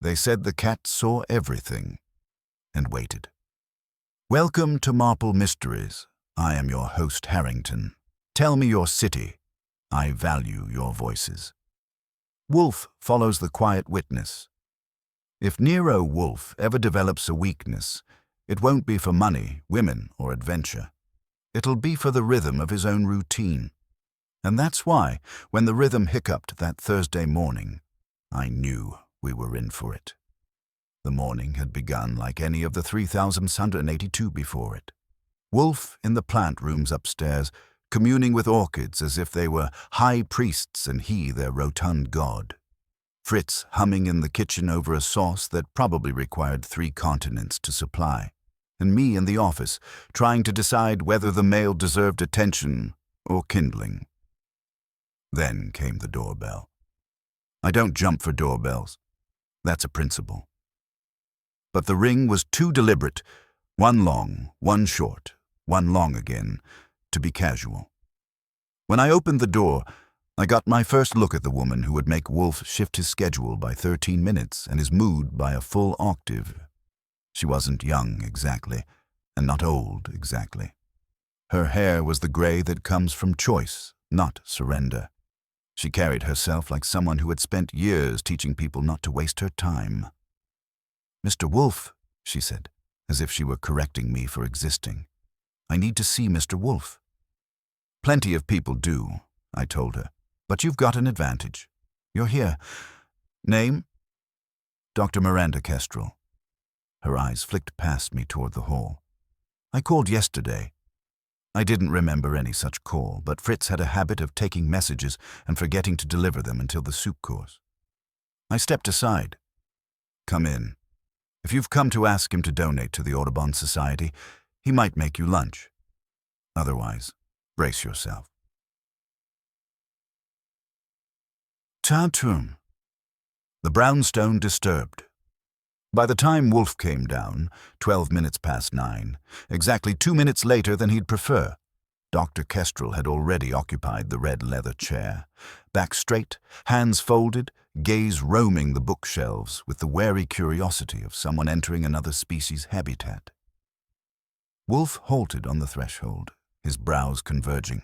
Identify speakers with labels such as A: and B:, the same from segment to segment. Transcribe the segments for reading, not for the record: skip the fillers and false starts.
A: They said the cat saw everything and waited. Welcome to Marple Mysteries. I am your host, Harrington. Tell me your city. I value your voices. Wolfe follows the quiet witness. If Nero Wolfe ever develops a weakness, it won't be for money, women, or adventure. It'll be for the rhythm of his own routine. And that's why, when the rhythm hiccuped that Thursday morning, I knew we were in for it. The morning had begun like any of the 3,682 before it. Wolfe in the plant rooms upstairs, communing with orchids as if they were high priests and he their rotund god. Fritz humming in the kitchen over a sauce that probably required 3 continents to supply, and me in the office trying to decide whether the mail deserved attention or kindling. Then came the doorbell. I don't jump for doorbells. That's a principle. But the ring was too deliberate, one long, one short, one long again, to be casual. When I opened the door, I got my first look at the woman who would make Wolfe shift his schedule by 13 minutes and his mood by a full octave. She wasn't young exactly, and not old exactly. Her hair was the gray that comes from choice, not surrender. She carried herself like someone who had spent years teaching people not to waste her time. "Mr. Wolfe," she said, as if she were correcting me for existing. "I need to see Mr. Wolfe." "Plenty of people do," I told her, "but you've got an advantage. You're here. Name?" "Dr. Miranda Kestrel." Her eyes flicked past me toward the hall. "I called yesterday." I didn't remember any such call, but Fritz had a habit of taking messages and forgetting to deliver them until the soup course. I stepped aside. "Come in. If you've come to ask him to donate to the Audubon Society, he might make you lunch. Otherwise, brace yourself." Ta-tum. The brownstone disturbed. By the time Wolfe came down, 12 minutes past 9, exactly 2 minutes later than he'd prefer, Dr. Kestrel had already occupied the red leather chair, back straight, hands folded, gaze roaming the bookshelves with the wary curiosity of someone entering another species' habitat. Wolfe halted on the threshold, his brows converging.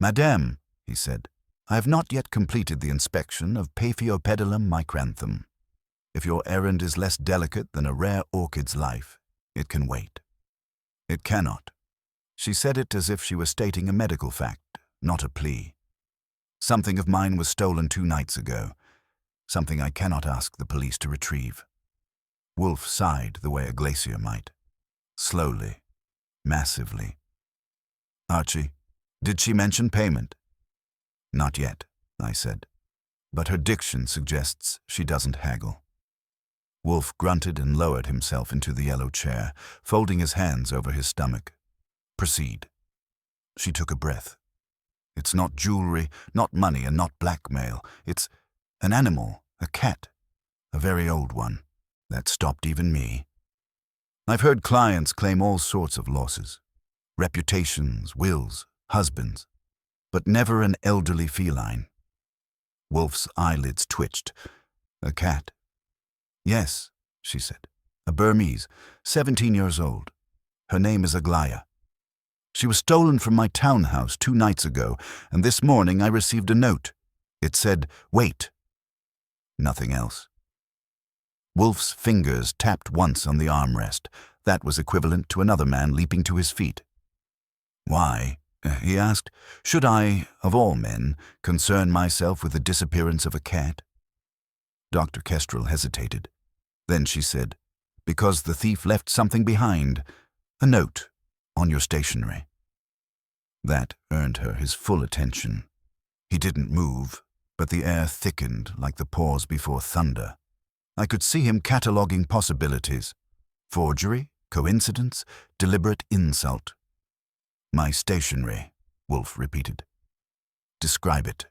A: "Madame," he said, "I have not yet completed the inspection of Paphiopedilum micranthum. If your errand is less delicate than a rare orchid's life, it can wait." "It cannot." She said it as if she were stating a medical fact, not a plea. "Something of mine was stolen 2 nights ago, something I cannot ask the police to retrieve." Wolfe sighed the way a glacier might. Slowly, massively. "Archie, did she mention payment?" "Not yet," I said, "but her diction suggests she doesn't haggle." Wolfe grunted and lowered himself into the yellow chair, folding his hands over his stomach. "Proceed." She took a breath. "It's not jewelry, not money, and not blackmail. It's an animal, a cat, a very old one. That stopped even me. I've heard clients claim all sorts of losses. Reputations, wills, husbands, but never an elderly feline." Wolfe's eyelids twitched. "A cat?" "Yes," she said. "A Burmese, 17 years old. Her name is Aglaya. She was stolen from my townhouse 2 nights ago, and this morning I received a note. It said, 'Wait.' Nothing else." Wolfe's fingers tapped once on the armrest. That was equivalent to another man leaping to his feet. "Why," he asked, "should I, of all men, concern myself with the disappearance of a cat?" Dr. Kestrel hesitated. Then she said, "Because the thief left something behind, a note on your stationery." That earned her his full attention. He didn't move, but the air thickened like the pause before thunder. I could see him cataloguing possibilities. Forgery, coincidence, deliberate insult. "My stationery," Wolfe repeated. "Describe it."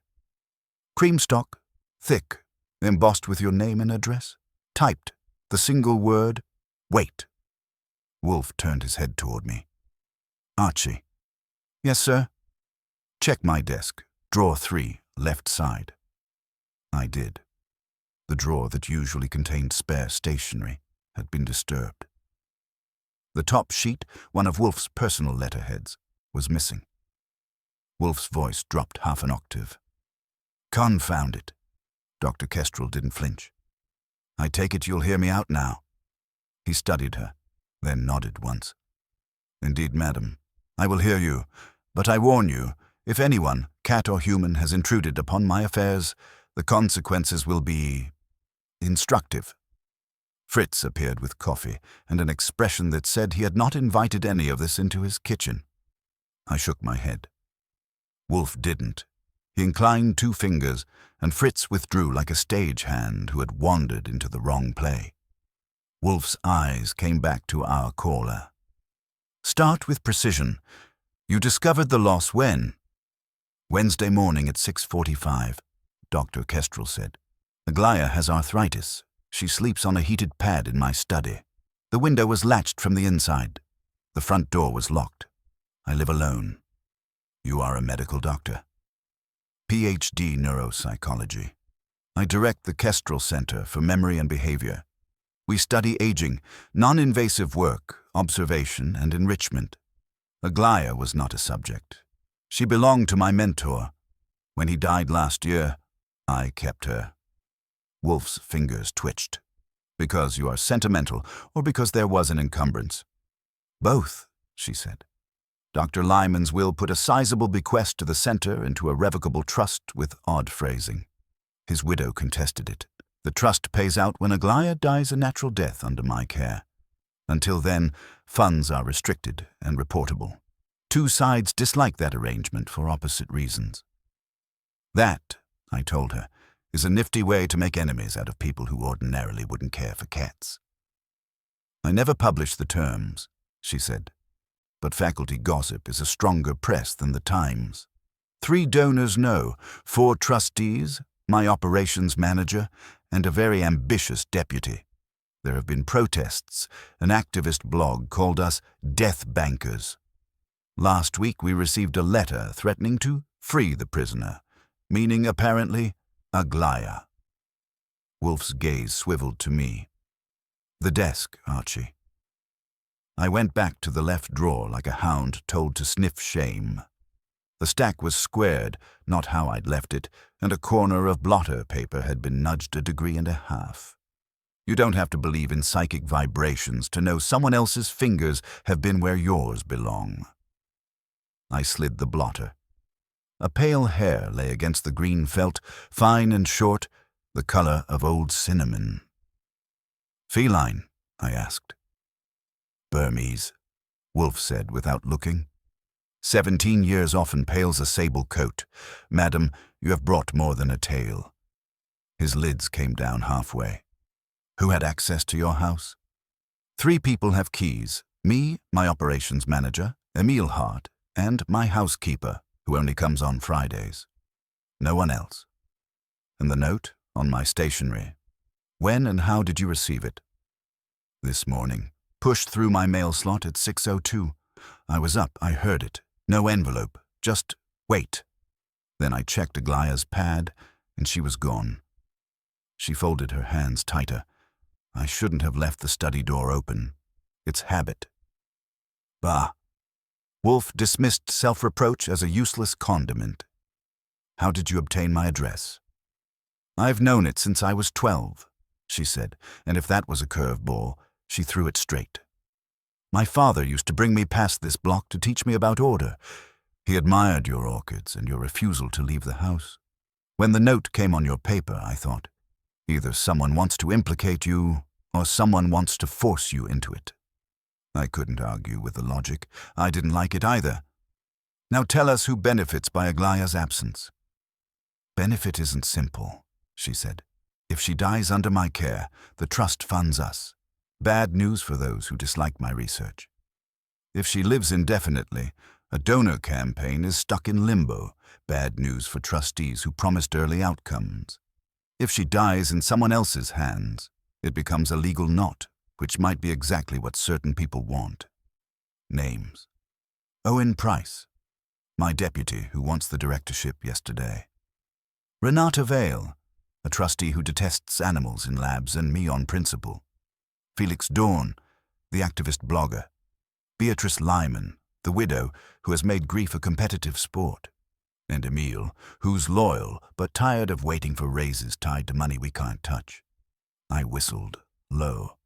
A: "Creamstock, thick, embossed with your name and address. Typed, the single word, 'Wait.'" Wolfe turned his head toward me. "Archie." "Yes, sir." "Check my desk, drawer 3, left side." I did. The drawer that usually contained spare stationery had been disturbed. The top sheet, one of Wolfe's personal letterheads, was missing. Wolfe's voice dropped half an octave. "Confound it." Dr. Kestrel didn't flinch. "I take it you'll hear me out now." He studied her, then nodded once. "Indeed, madam, I will hear you, but I warn you, if anyone, cat or human, has intruded upon my affairs, the consequences will be instructive." Fritz appeared with coffee and an expression that said he had not invited any of this into his kitchen. I shook my head. Wolfe didn't. He inclined 2 fingers, and Fritz withdrew like a stagehand who had wandered into the wrong play. Wolfe's eyes came back to our caller. "Start with precision. You discovered the loss when?" "Wednesday morning at 6:45, Dr. Kestrel said. "Aglaya has arthritis. She sleeps on a heated pad in my study. The window was latched from the inside. The front door was locked. I live alone." "You are a medical doctor?" "PhD neuropsychology. I direct the Kestrel Center for Memory and Behavior. We study aging, non-invasive work, observation, and enrichment. Aglaya was not a subject. She belonged to my mentor. When he died last year, I kept her." Wolfe's fingers twitched. "Because you are sentimental, or because there was an encumbrance?" "Both," she said. "Dr. Lyman's will put a sizable bequest to the center into a revocable trust with odd phrasing. His widow contested it. The trust pays out when Aglaya dies a natural death under my care. Until then, funds are restricted and reportable. 2 sides dislike that arrangement for opposite reasons." "That," I told her, "is a nifty way to make enemies out of people who ordinarily wouldn't care for cats." "I never publish the terms," she said. "But faculty gossip is a stronger press than the Times. 3 donors know, 4 trustees, my operations manager, and a very ambitious deputy. There have been protests. An activist blog called us death bankers. Last week we received a letter threatening to free the prisoner, meaning apparently Aglaya." Wolfe's gaze swiveled to me. "The desk, Archie." I went back to the left drawer like a hound told to sniff shame. The stack was squared, not how I'd left it, and a corner of blotter paper had been nudged 1.5 degrees. You don't have to believe in psychic vibrations to know someone else's fingers have been where yours belong. I slid the blotter. A pale hair lay against the green felt, fine and short, the color of old cinnamon. "Feline?" I asked. "Burmese," Wolfe said without looking. 17 years often pales a sable coat. Madam, you have brought more than a tale." His lids came down halfway. "Who had access to your house?" 3 people have keys. Me, my operations manager, Emile Hart, and my housekeeper, who only comes on Fridays. No one else. And the note on my stationery. When and how did you receive it? This morning. Pushed through my mail slot at 6:02. I was up, I heard it. No envelope, just wait. Then I checked Aglaya's pad, and she was gone. She folded her hands tighter. I shouldn't have left the study door open. It's habit. Bah. Wolfe dismissed self-reproach as a useless condiment. "How did you obtain my address?" "I've known it since I was 12, she said, and if that was a curveball, she threw it straight. "My father used to bring me past this block to teach me about order. He admired your orchids and your refusal to leave the house. When the note came on your paper, I thought, either someone wants to implicate you, or someone wants to force you into it." I couldn't argue with the logic. I didn't like it either. "Now tell us who benefits by Aglaya's absence." "Benefit isn't simple," she said. "If she dies under my care, the trust funds us. Bad news for those who dislike my research. If she lives indefinitely, a donor campaign is stuck in limbo. Bad news for trustees who promised early outcomes. If she dies in someone else's hands, it becomes a legal knot, which might be exactly what certain people want. Names. Owen Price, my deputy who wants the directorship yesterday. Renata Vale, a trustee who detests animals in labs and me on principle. Felix Dorn, the activist blogger. Beatrice Lyman, the widow who has made grief a competitive sport. And Emile, who's loyal but tired of waiting for raises tied to money we can't touch. I whistled, low.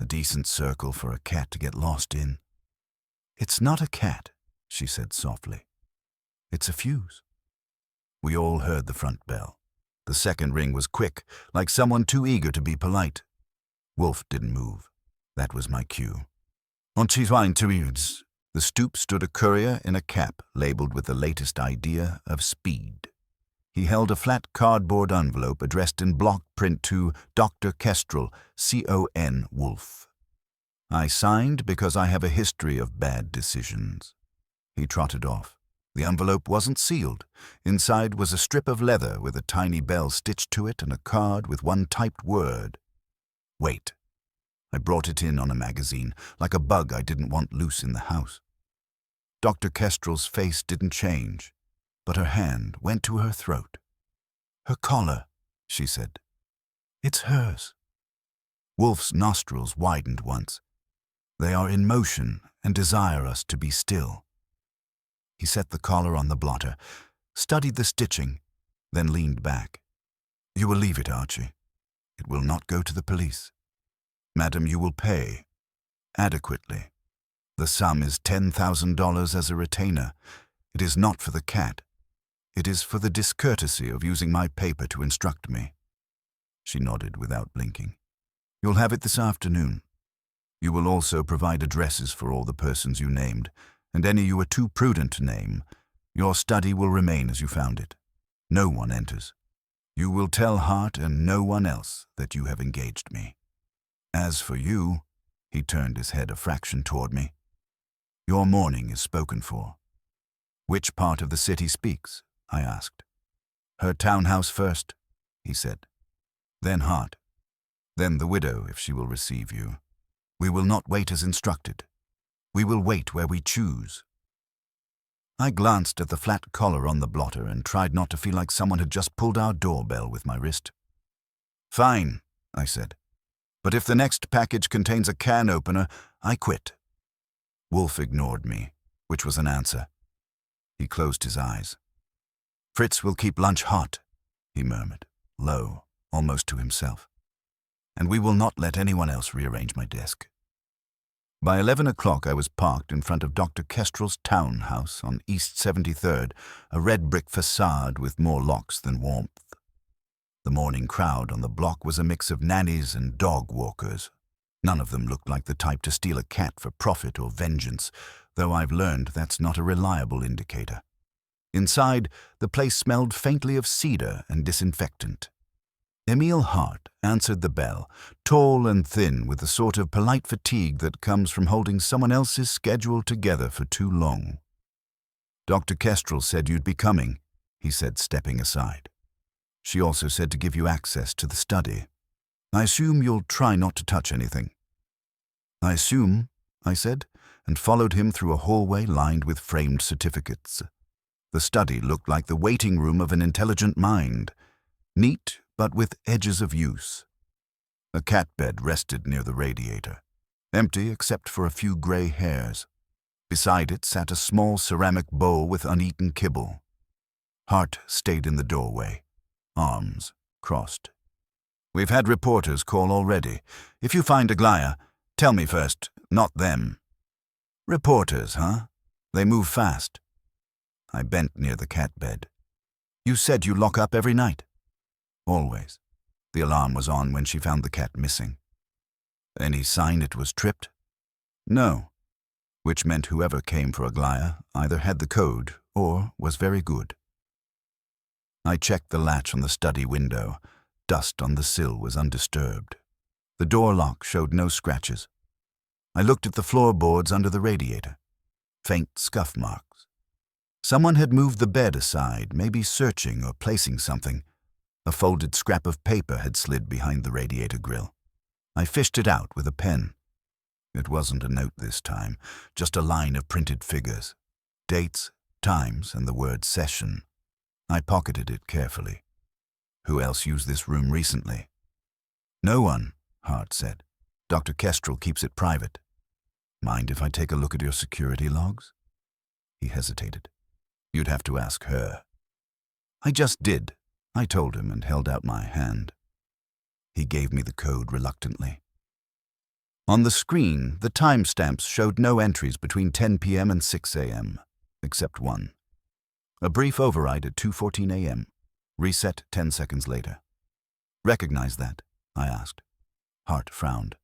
A: A decent circle for a cat to get lost in. It's not a cat, she said softly. It's a fuse. We all heard the front bell. The second ring was quick, like someone too eager to be polite. Wolfe didn't move. That was my cue. On the stoop stood a courier in a cap labeled with the latest idea of speed. He held a flat cardboard envelope addressed in block print to Dr. Kestrel, C.O.N. Wolfe. I signed because I have a history of bad decisions. He trotted off. The envelope wasn't sealed. Inside was a strip of leather with a tiny bell stitched to it and a card with one typed word. Wait. I brought it in on a magazine, like a bug I didn't want loose in the house. Dr. Kestrel's face didn't change, but her hand went to her throat. Her collar, she said. It's hers. Wolfe's nostrils widened once. They are in motion and desire us to be still. He set the collar on the blotter, studied the stitching, then leaned back. You will leave it, Archie. It will not go to the police. Madam, you will pay. Adequately. The sum is $10,000 as a retainer. It is not for the cat. It is for the discourtesy of using my paper to instruct me. She nodded without blinking. You'll have it this afternoon. You will also provide addresses for all the persons you named, and any you are too prudent to name. Your study will remain as you found it. No one enters. You will tell Hart and no one else that you have engaged me. As for you, he turned his head a fraction toward me. Your mourning is spoken for. Which part of the city speaks? I asked. Her townhouse first, he said. Then Hart. Then the widow, if she will receive you. We will not wait as instructed. We will wait where we choose. I glanced at the flat collar on the blotter and tried not to feel like someone had just pulled our doorbell with my wrist. Fine, I said. But if the next package contains a can opener, I quit. Wolfe ignored me, which was an answer. He closed his eyes. Fritz will keep lunch hot, he murmured, low, almost to himself. And we will not let anyone else rearrange my desk. By 11 o'clock I was parked in front of Dr. Kestrel's townhouse on East 73rd, a red brick facade with more locks than warmth. The morning crowd on the block was a mix of nannies and dog walkers. None of them looked like the type to steal a cat for profit or vengeance, though I've learned that's not a reliable indicator. Inside, the place smelled faintly of cedar and disinfectant. Emile Hart answered the bell, tall and thin with the sort of polite fatigue that comes from holding someone else's schedule together for too long. Dr. Kestrel said you'd be coming, he said, stepping aside. She also said to give you access to the study. I assume you'll try not to touch anything. I assume, I said, and followed him through a hallway lined with framed certificates. The study looked like the waiting room of an intelligent mind, neat but with edges of use. A cat bed rested near the radiator, empty except for a few gray hairs. Beside it sat a small ceramic bowl with uneaten kibble. Hart stayed in the doorway, arms crossed. We've had reporters call already. If you find Aglaya, tell me first, not them. Reporters, huh? They move fast. I bent near the cat bed. You said you lock up every night. Always. The alarm was on when she found the cat missing. Any sign it was tripped? No. Which meant whoever came for Aglaya either had the code or was very good. I checked the latch on the study window. Dust on the sill was undisturbed. The door lock showed no scratches. I looked at the floorboards under the radiator. Faint scuff marks. Someone had moved the bed aside, maybe searching or placing something. A folded scrap of paper had slid behind the radiator grill. I fished it out with a pen. It wasn't a note this time, just a line of printed figures. Dates, times, and the word session. I pocketed it carefully. Who else used this room recently? No one, Hart said. Dr. Kestrel keeps it private. Mind if I take a look at your security logs? He hesitated. You'd have to ask her. I just did, I told him and held out my hand. He gave me the code reluctantly. On the screen, the timestamps showed no entries between 10 p.m. and 6 a.m., except one. A brief override at 2:14 a.m., reset 10 seconds later. Recognize that? I asked. Hart frowned.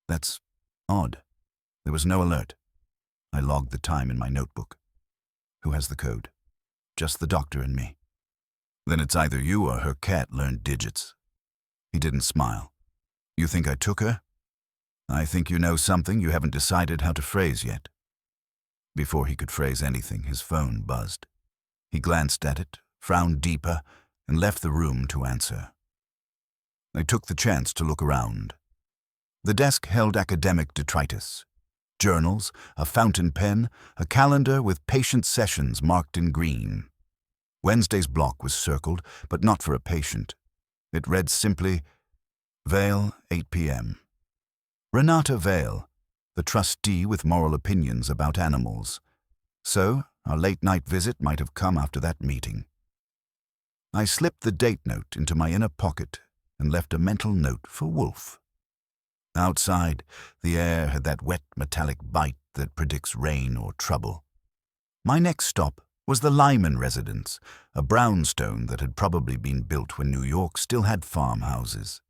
A: That's odd. There was no alert. I logged the time in my notebook. Who has the code? Just the doctor and me. Then it's either you or her cat learned digits. He didn't smile. You think I took her? I think you know something you haven't decided how to phrase yet. Before he could phrase anything, his phone buzzed. He glanced at it, frowned deeper, and left the room to answer. I took the chance to look around. The desk held academic detritus. Journals, a fountain pen, a calendar with patient sessions marked in green. Wednesday's block was circled, but not for a patient. It read simply, Vale, 8 p.m. Renata Vale, the trustee with moral opinions about animals. So, our late-night visit might have come after that meeting. I slipped the date note into my inner pocket and left a mental note for Wolfe. Outside, the air had that wet metallic bite that predicts rain or trouble. My next stop was the Lyman residence, a brownstone that had probably been built when New York still had farmhouses.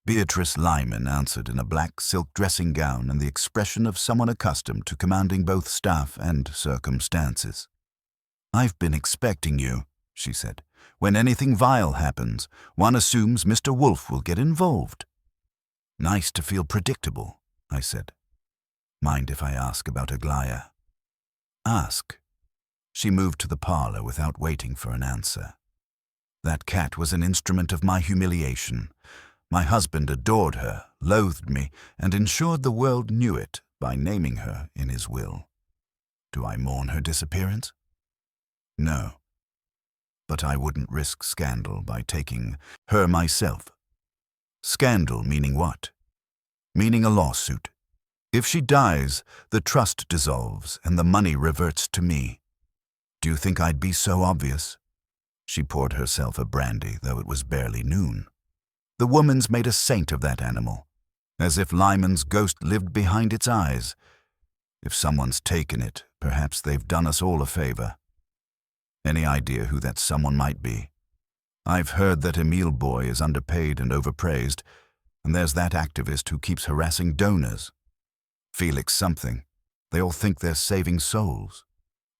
A: Beatrice Lyman answered in a black silk dressing gown and the expression of someone accustomed to commanding both staff and circumstances. "I've been expecting you," she said. "When anything vile happens, one assumes Mr. Wolfe will get involved." "Nice to feel predictable," I said. "Mind if I ask about Aglaya?" "Ask." She moved to the parlor without waiting for an answer. That cat was an instrument of my humiliation. My husband adored her, loathed me, and ensured the world knew it by naming her in his will. Do I mourn her disappearance? No. But I wouldn't risk scandal by taking her myself. Scandal meaning what? Meaning a lawsuit. If she dies, the trust dissolves and the money reverts to me. Do you think I'd be so obvious? She poured herself a brandy, though it was barely noon. The woman's made a saint of that animal, as if Lyman's ghost lived behind its eyes. If someone's taken it, perhaps they've done us all a favor. Any idea who that someone might be? I've heard that Emile Boy is underpaid and overpraised, and there's that activist who keeps harassing donors. Felix something. They all think they're saving souls.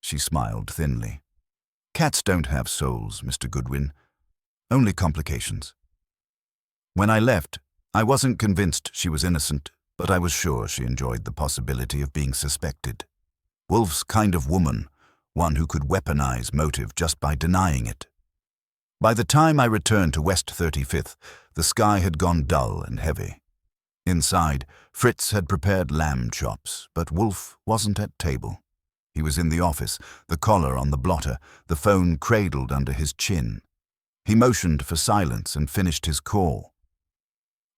A: She smiled thinly. Cats don't have souls, Mr. Goodwin. Only complications. When I left, I wasn't convinced she was innocent, but I was sure she enjoyed the possibility of being suspected. Wolfe's kind of woman, one who could weaponize motive just by denying it. By the time I returned to West 35th, the sky had gone dull and heavy. Inside, Fritz had prepared lamb chops, but Wolfe wasn't at table. He was in the office, the collar on the blotter, the phone cradled under his chin. He motioned for silence and finished his call.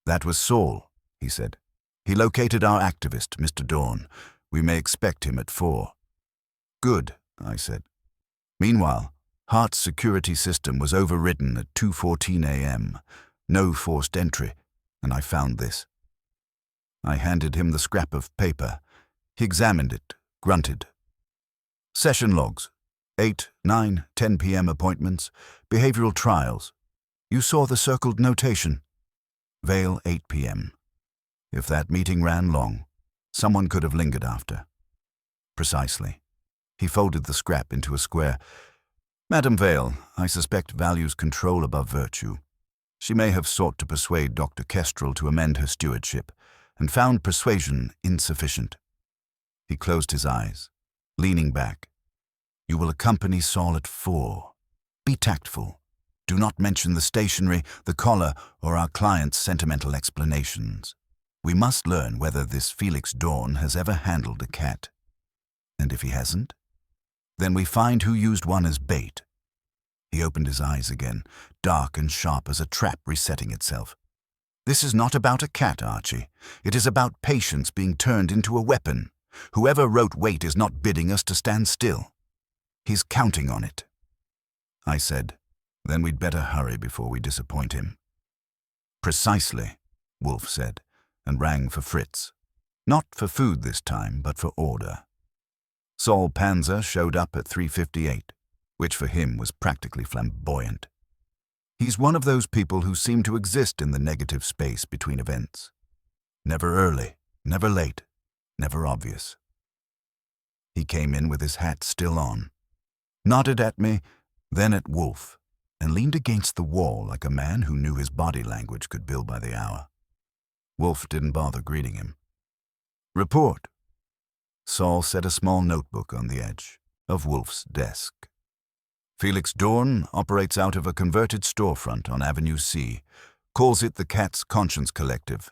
A: "That was Saul," he said. "He located our activist, Mr. Dorn. We may expect him at 4. "Good," I said. Meanwhile, Hart's security system was overridden at 2:14 a.m. No forced entry, and I found this. I handed him the scrap of paper. He examined it, grunted. "Session logs. 8, 9, 10 p.m. appointments. Behavioral trials. You saw the circled notation. Vale, 8 p.m. If that meeting ran long, someone could have lingered after." "Precisely." He folded the scrap into a square. "Madam Vale, I suspect values control above virtue. She may have sought to persuade Dr. Kestrel to amend her stewardship, and found persuasion insufficient." He closed his eyes, leaning back. "You will accompany Saul at 4. Be tactful. Do not mention the stationery, the collar, or our client's sentimental explanations. We must learn whether this Felix Dorn has ever handled a cat. And if he hasn't, then we find who used one as bait." He opened his eyes again, dark and sharp as a trap resetting itself. "This is not about a cat, Archie. It is about patience being turned into a weapon. Whoever wrote wait is not bidding us to stand still. He's counting on it." I said, "Then we'd better hurry before we disappoint him." "Precisely," Wolfe said, and rang for Fritz. Not for food this time, but for order. Saul Panzer showed up at 3:58, which for him was practically flamboyant. He's one of those people who seem to exist in the negative space between events. Never early, never late, never obvious. He came in with his hat still on, nodded at me, then at Wolfe, and leaned against the wall like a man who knew his body language could bill by the hour. Wolfe didn't bother greeting him. "Report." Saul set a small notebook on the edge of Wolfe's desk. "Felix Dorn operates out of a converted storefront on Avenue C, calls it the Cat's Conscience Collective.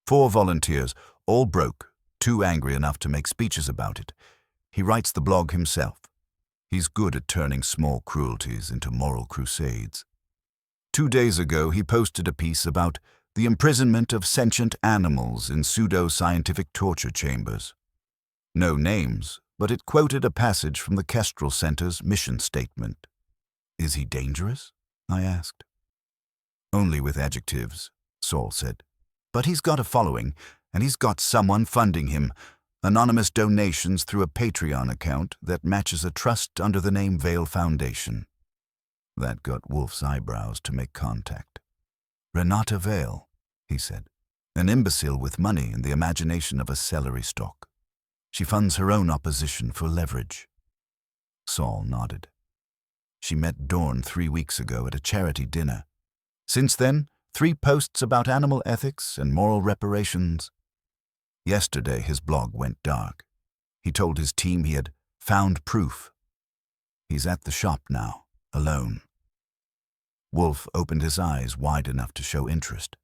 A: 4 volunteers, all broke, too angry enough to make speeches about it. He writes the blog himself. He's good at turning small cruelties into moral crusades. 2 days ago, he posted a piece about the imprisonment of sentient animals in pseudo-scientific torture chambers. No names, but it quoted a passage from the Kestrel Center's mission statement. "Is he dangerous?" I asked. "Only with adjectives," Saul said. "But he's got a following, and he's got someone funding him. Anonymous donations through a Patreon account that matches a trust under the name Vale Foundation." That got Wolfe's eyebrows to make contact. "Renata Vale," he said. "An imbecile with money and the imagination of a celery stalk. She funds her own opposition for leverage." Saul nodded. "She met Dorn 3 weeks ago at a charity dinner. Since then, 3 posts about animal ethics and moral reparations. Yesterday, his blog went dark. He told his team he had found proof. He's at the shop now, alone." Wolfe opened his eyes wide enough to show interest.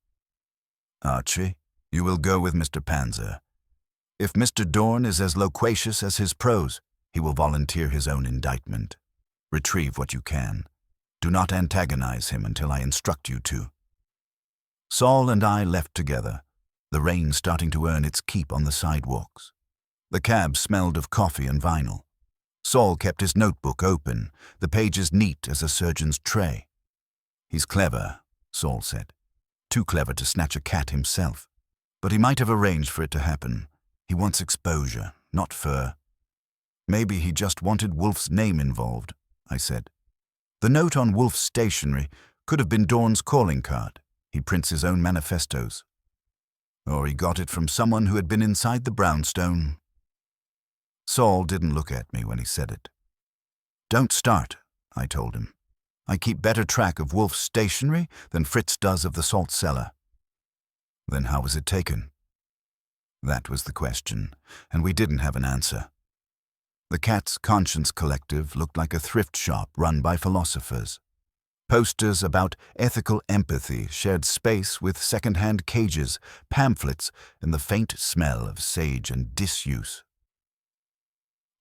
A: "Archie, you will go with Mr. Panzer. If Mr. Dorn is as loquacious as his prose, he will volunteer his own indictment. Retrieve what you can. Do not antagonize him until I instruct you to." Saul and I left together, the rain starting to earn its keep on the sidewalks. The cab smelled of coffee and vinyl. Saul kept his notebook open, the pages neat as a surgeon's tray. "He's clever," Saul said. "Too clever to snatch a cat himself. But he might have arranged for it to happen. He wants exposure, not fur." "Maybe he just wanted Wolfe's name involved," I said. "The note on Wolfe's stationery could have been Dorn's calling card. He prints his own manifestos. Or he got it from someone who had been inside the brownstone." Saul didn't look at me when he said it. "Don't start," I told him. "I keep better track of Wolfe's stationery than Fritz does of the salt cellar." "Then how was it taken?" That was the question, and we didn't have an answer. The Cat's Conscience Collective looked like a thrift shop run by philosophers. Posters about ethical empathy shared space with second-hand cages, pamphlets, and the faint smell of sage and disuse.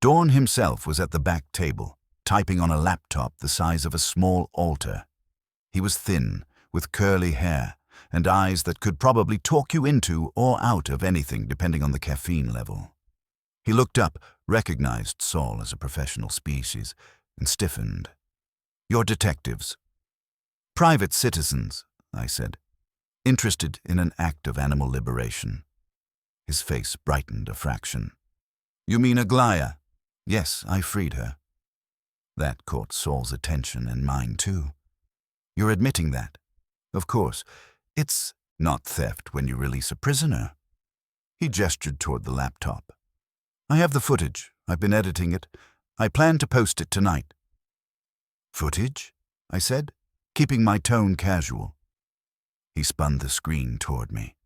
A: Dorn himself was at the back table, typing on a laptop the size of a small altar. He was thin, with curly hair, and eyes that could probably talk you into or out of anything depending on the caffeine level. He looked up, recognized Saul as a professional species, and stiffened. "You're detectives." "Private citizens," I said, "interested in an act of animal liberation." His face brightened a fraction. "You mean Aglaya?" "Yes, I freed her." That caught Saul's attention and mine too. "You're admitting that?" "Of course. It's not theft when you release a prisoner." He gestured toward the laptop. "I have the footage. I've been editing it. I plan to post it tonight." "Footage?" I said, keeping my tone casual. He spun the screen toward me.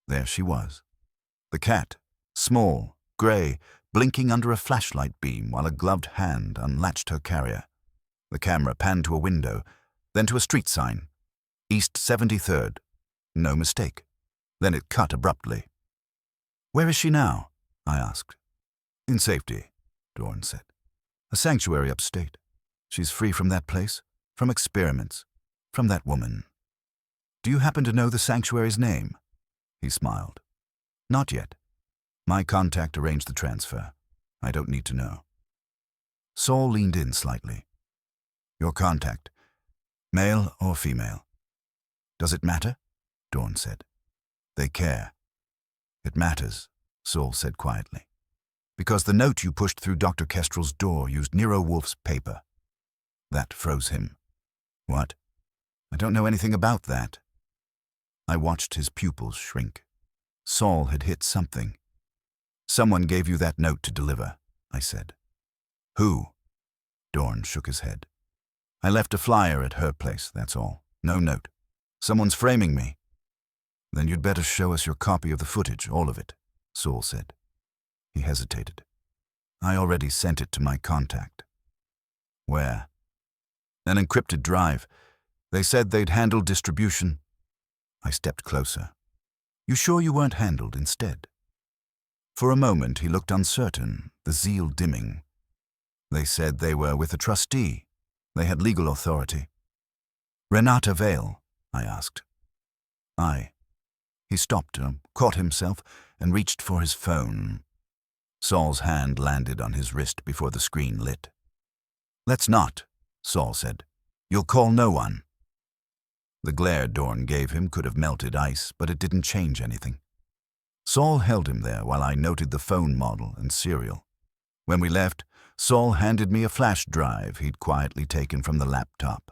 A: There she was. The cat, small, gray, blinking under a flashlight beam while a gloved hand unlatched her carrier. The camera panned to a window, then to a street sign. East 73rd. No mistake. Then it cut abruptly. "Where is she now?" I asked. "In safety," Dorn said. "A sanctuary upstate. She's free from that place, from experiments, from that woman. Do you happen to know the sanctuary's name? He smiled. Not yet. My contact arranged the transfer. I don't need to know. Saul leaned in slightly. Your contact, male or female? Does it matter? Dawn said. They care. It matters, Saul said quietly. Because the note you pushed through Dr. Kestrel's door used Nero Wolfe's paper. That froze him. What? I don't know anything about that. I watched his pupils shrink. Saul had hit something. Someone gave you that note to deliver, I said. Who? Dawn shook his head. I left a flyer at her place, that's all. No note. Someone's framing me. Then you'd better show us your copy of the footage, all of it, Saul said. He hesitated. I already sent it to my contact. Where? An encrypted drive. They said they'd handle distribution. I stepped closer. You sure you weren't handled instead? For a moment he looked uncertain, the zeal dimming. They said they were with a trustee. They had legal authority. Renata Vale, I asked. Aye. He stopped, caught himself, and reached for his phone. Saul's hand landed on his wrist before the screen lit. Let's not, Saul said. You'll call no one. The glare Dawn gave him could have melted ice, but it didn't change anything. Saul held him there while I noted the phone model and serial. When we left, Saul handed me a flash drive he'd quietly taken from the laptop.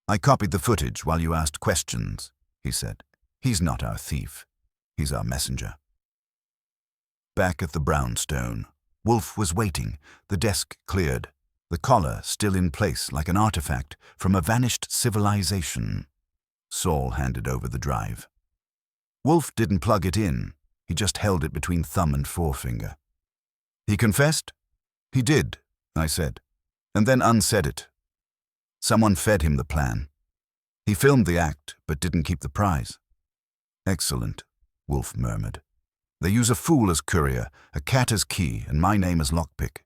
A: I copied the footage while you asked questions, he said. He's not our thief. He's our messenger. Back at the brownstone, Wolfe was waiting, the desk cleared, the collar still in place like an artifact from a vanished civilization. Saul handed over the drive. Wolfe didn't plug it in. He just held it between thumb and forefinger. He confessed? He did, I said, and then unsaid it. Someone fed him the plan. He filmed the act, but didn't keep the prize. Excellent, Wolfe murmured. They use a fool as courier, a cat as key, and my name as lockpick.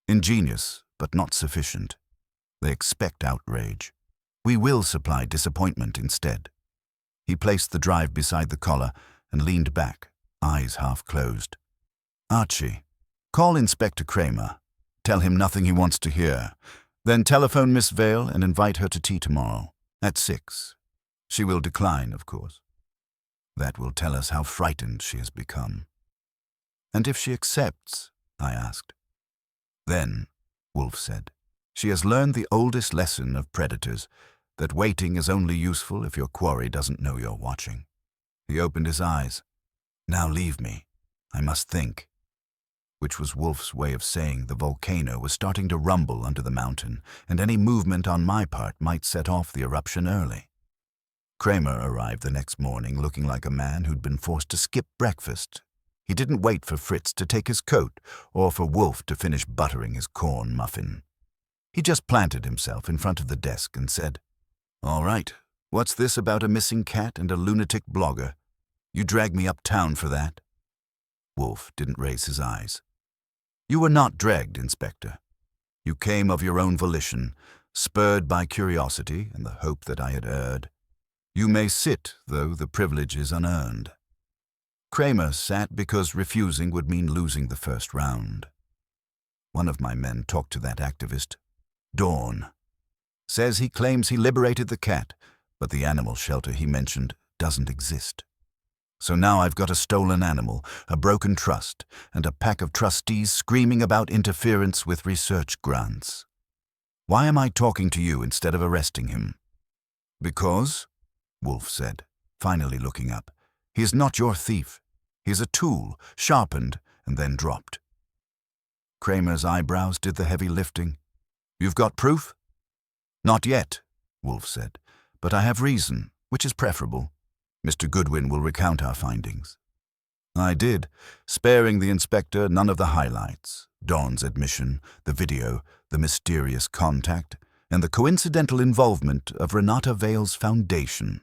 A: Ingenious, but not sufficient. They expect outrage. We will supply disappointment instead. He placed the drive beside the collar and leaned back, eyes half closed. Archie, call Inspector Kramer. Tell him nothing he wants to hear. Then telephone Miss Vale and invite her to tea tomorrow, at 6. She will decline, of course. That will tell us how frightened she has become. And if she accepts, I asked. Then, Wolfe said, she has learned the oldest lesson of predators, that waiting is only useful if your quarry doesn't know you're watching. He opened his eyes. Now leave me. I must think. Which was Wolfe's way of saying the volcano was starting to rumble under the mountain, and any movement on my part might set off the eruption early. Kramer arrived the next morning looking like a man who'd been forced to skip breakfast. He didn't wait for Fritz to take his coat or for Wolfe to finish buttering his corn muffin. He just planted himself in front of the desk and said, All right, what's this about a missing cat and a lunatic blogger? You dragged me uptown for that? Wolfe didn't raise his eyes. You were not dragged, Inspector. You came of your own volition, spurred by curiosity and the hope that I had erred. You may sit, though the privilege is unearned. Kramer sat because refusing would mean losing the first round. One of my men talked to that activist, Dawn. Says he claims he liberated the cat, but the animal shelter he mentioned doesn't exist. So now I've got a stolen animal, a broken trust, and a pack of trustees screaming about interference with research grants. Why am I talking to you instead of arresting him? Because, Wolfe said, finally looking up, he is not your thief. He is a tool, sharpened and then dropped. Kramer's eyebrows did the heavy lifting. You've got proof? Not yet, Wolfe said, but I have reason, which is preferable. Mr. Goodwin will recount our findings. I did, sparing the inspector none of the highlights, Dawn's admission, the video, the mysterious contact, and the coincidental involvement of Renata Vale's foundation.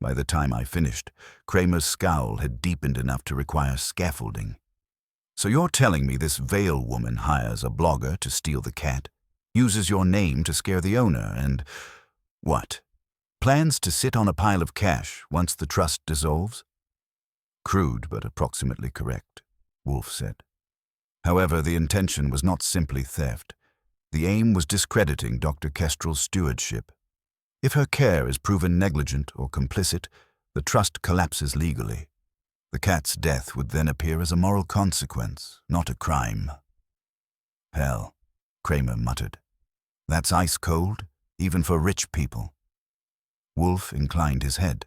A: By the time I finished, Kramer's scowl had deepened enough to require scaffolding. So you're telling me this Vale woman hires a blogger to steal the cat? Uses your name to scare the owner and, what? Plans to sit on a pile of cash once the trust dissolves? Crude but approximately correct, Wolfe said. However, the intention was not simply theft. The aim was discrediting Dr. Kestrel's stewardship. If her care is proven negligent or complicit, the trust collapses legally. The cat's death would then appear as a moral consequence, not a crime. Hell, Kramer muttered. That's ice cold, even for rich people. Wolfe inclined his head.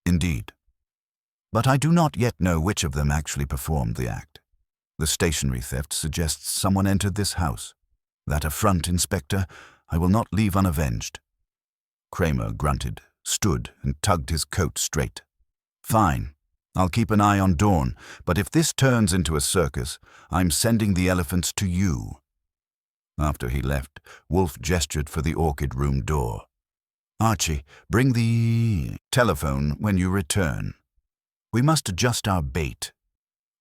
A: Indeed. But I do not yet know which of them actually performed the act. The stationery theft suggests someone entered this house. That affront, Inspector, I will not leave unavenged. Kramer grunted, stood, and tugged his coat straight. Fine. I'll keep an eye on Dawn, but if this turns into a circus, I'm sending the elephants to you. After he left, Wolfe gestured for the orchid room door. Archie, bring the telephone when you return. We must adjust our bait.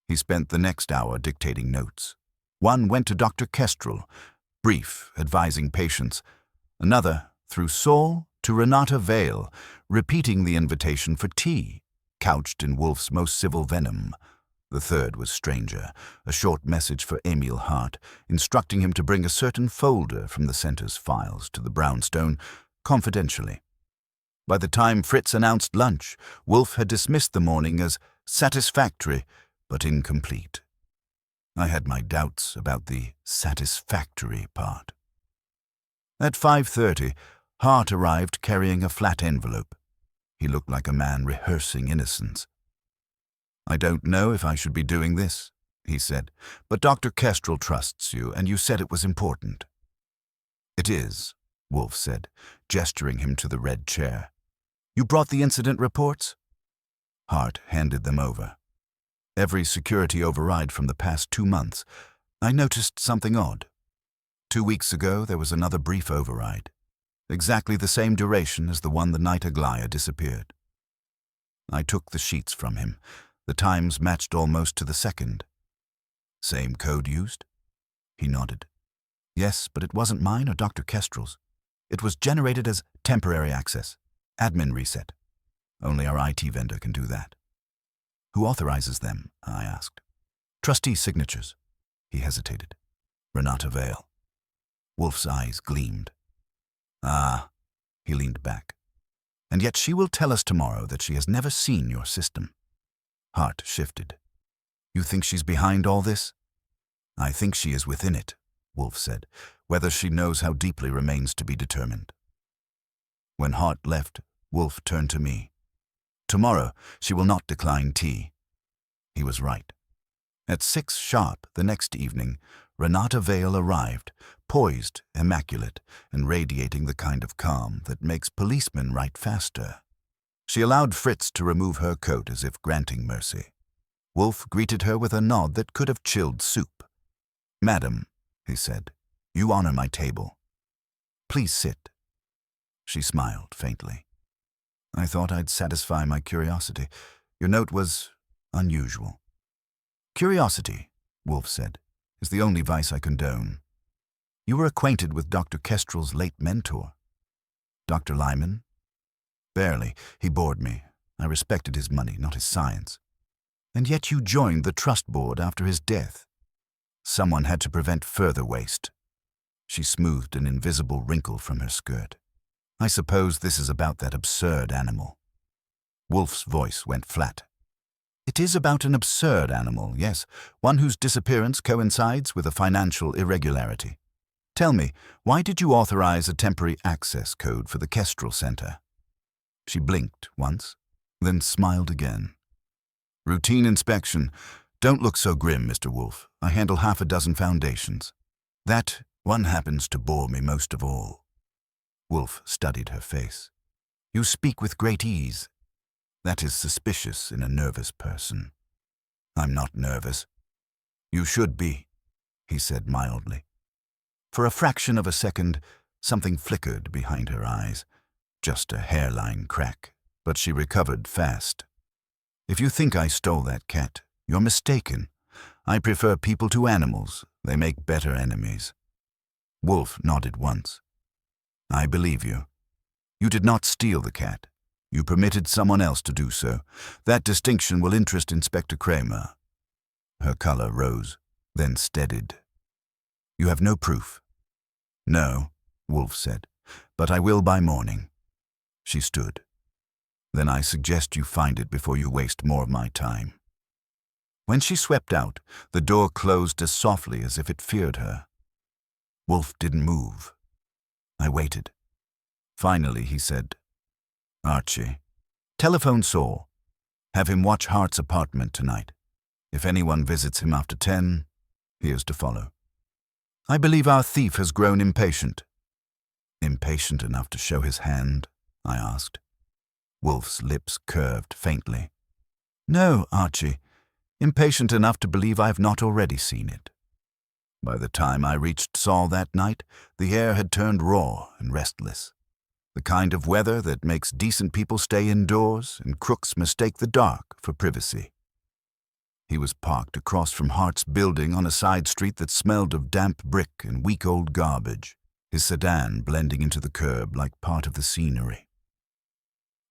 A: He spent the next hour dictating notes. One went to Dr. Kestrel, brief, advising patients. Another, through Saul, to Renata Vale, repeating the invitation for tea, couched in Wolfe's most civil venom. The third was stranger, a short message for Emil Hart, instructing him to bring a certain folder from the center's files to the brownstone, confidentially. By the time Fritz announced lunch, Wolfe had dismissed the morning as satisfactory, but incomplete. I had my doubts about the satisfactory part. At 5:30, Hart arrived carrying a flat envelope. He looked like a man rehearsing innocence. I don't know if I should be doing this, he said, but Dr. Kestrel trusts you, and you said it was important. It is, Wolfe said, gesturing him to the red chair. You brought the incident reports? Hart handed them over. Every security override from the past 2 months. I noticed something odd. 2 weeks ago, there was another brief override. Exactly the same duration as the one the night Aglaia disappeared. I took the sheets from him. The times matched almost to the second. Same code used? He nodded. Yes, but it wasn't mine or Dr. Kestrel's. It was generated as temporary access. Admin reset. Only our IT vendor can do that. Who authorizes them? I asked. Trustee signatures. He hesitated. Renata Vale. Wolfe's eyes gleamed. Ah, he leaned back. And yet she will tell us tomorrow that she has never seen your system. Hart shifted. You think she's behind all this? I think she is within it, Wolfe said. Whether she knows how deeply remains to be determined. When Hart left, Wolfe turned to me. Tomorrow, she will not decline tea. He was right. At 6 sharp the next evening, Renata Vale arrived, poised, immaculate, and radiating the kind of calm that makes policemen write faster. She allowed Fritz to remove her coat as if granting mercy. Wolfe greeted her with a nod that could have chilled soup. Madam, he said, you honor my table. Please sit. She smiled faintly. I thought I'd satisfy my curiosity. Your note was unusual. Curiosity, Wolfe said, is the only vice I condone. You were acquainted with Dr. Kestrel's late mentor. Dr. Lyman? Barely. He bored me. I respected his money, not his science. And yet you joined the trust board after his death. Someone had to prevent further waste. She smoothed an invisible wrinkle from her skirt. I suppose this is about that absurd animal. Wolfe's voice went flat. It is about an absurd animal, yes, one whose disappearance coincides with a financial irregularity. Tell me, why did you authorize a temporary access code for the Kestrel Center? She blinked once, then smiled again. Routine inspection. Don't look so grim, Mr. Wolfe. I handle 6 foundations. That one happens to bore me most of all. Wolfe studied her face. You speak with great ease. That is suspicious in a nervous person. I'm not nervous. You should be, he said mildly. For a fraction of a second, something flickered behind her eyes. Just a hairline crack, but she recovered fast. If you think I stole that cat, you're mistaken. I prefer people to animals. They make better enemies. Wolfe nodded once. I believe you. You did not steal the cat. You permitted someone else to do so. That distinction will interest Inspector Kramer. Her color rose, then steadied. You have no proof. No, Wolfe said, but I will by morning. She stood. Then I suggest you find it before you waste more of my time. When she swept out, the door closed as softly as if it feared her. Wolfe didn't move. I waited. Finally, he said, Archie, telephone Saul. Have him watch Hart's apartment tonight. If anyone visits him after 10, he is to follow. I believe our thief has grown impatient. Impatient enough to show his hand? I asked. Wolfe's lips curved faintly. No, Archie. Impatient enough to believe I have not already seen it. By the time I reached Saul that night, the air had turned raw and restless. The kind of weather that makes decent people stay indoors and crooks mistake the dark for privacy. He was parked across from Hart's building on a side street that smelled of damp brick and week-old garbage, his sedan blending into the curb like part of the scenery.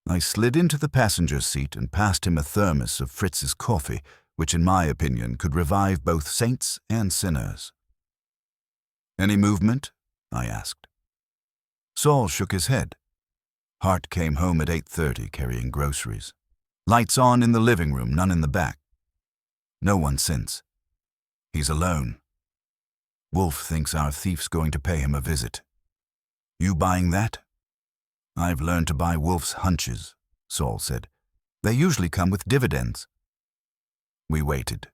A: I slid into the passenger seat and passed him a thermos of Fritz's coffee, which in my opinion could revive both saints and sinners. Any movement? I asked. Saul shook his head. Hart came home at 8:30 carrying groceries. Lights on in the living room, none in the back. No one since. He's alone. Wolfe thinks our thief's going to pay him a visit. You buying that? I've learned to buy Wolfe's hunches, Saul said. They usually come with dividends. We waited.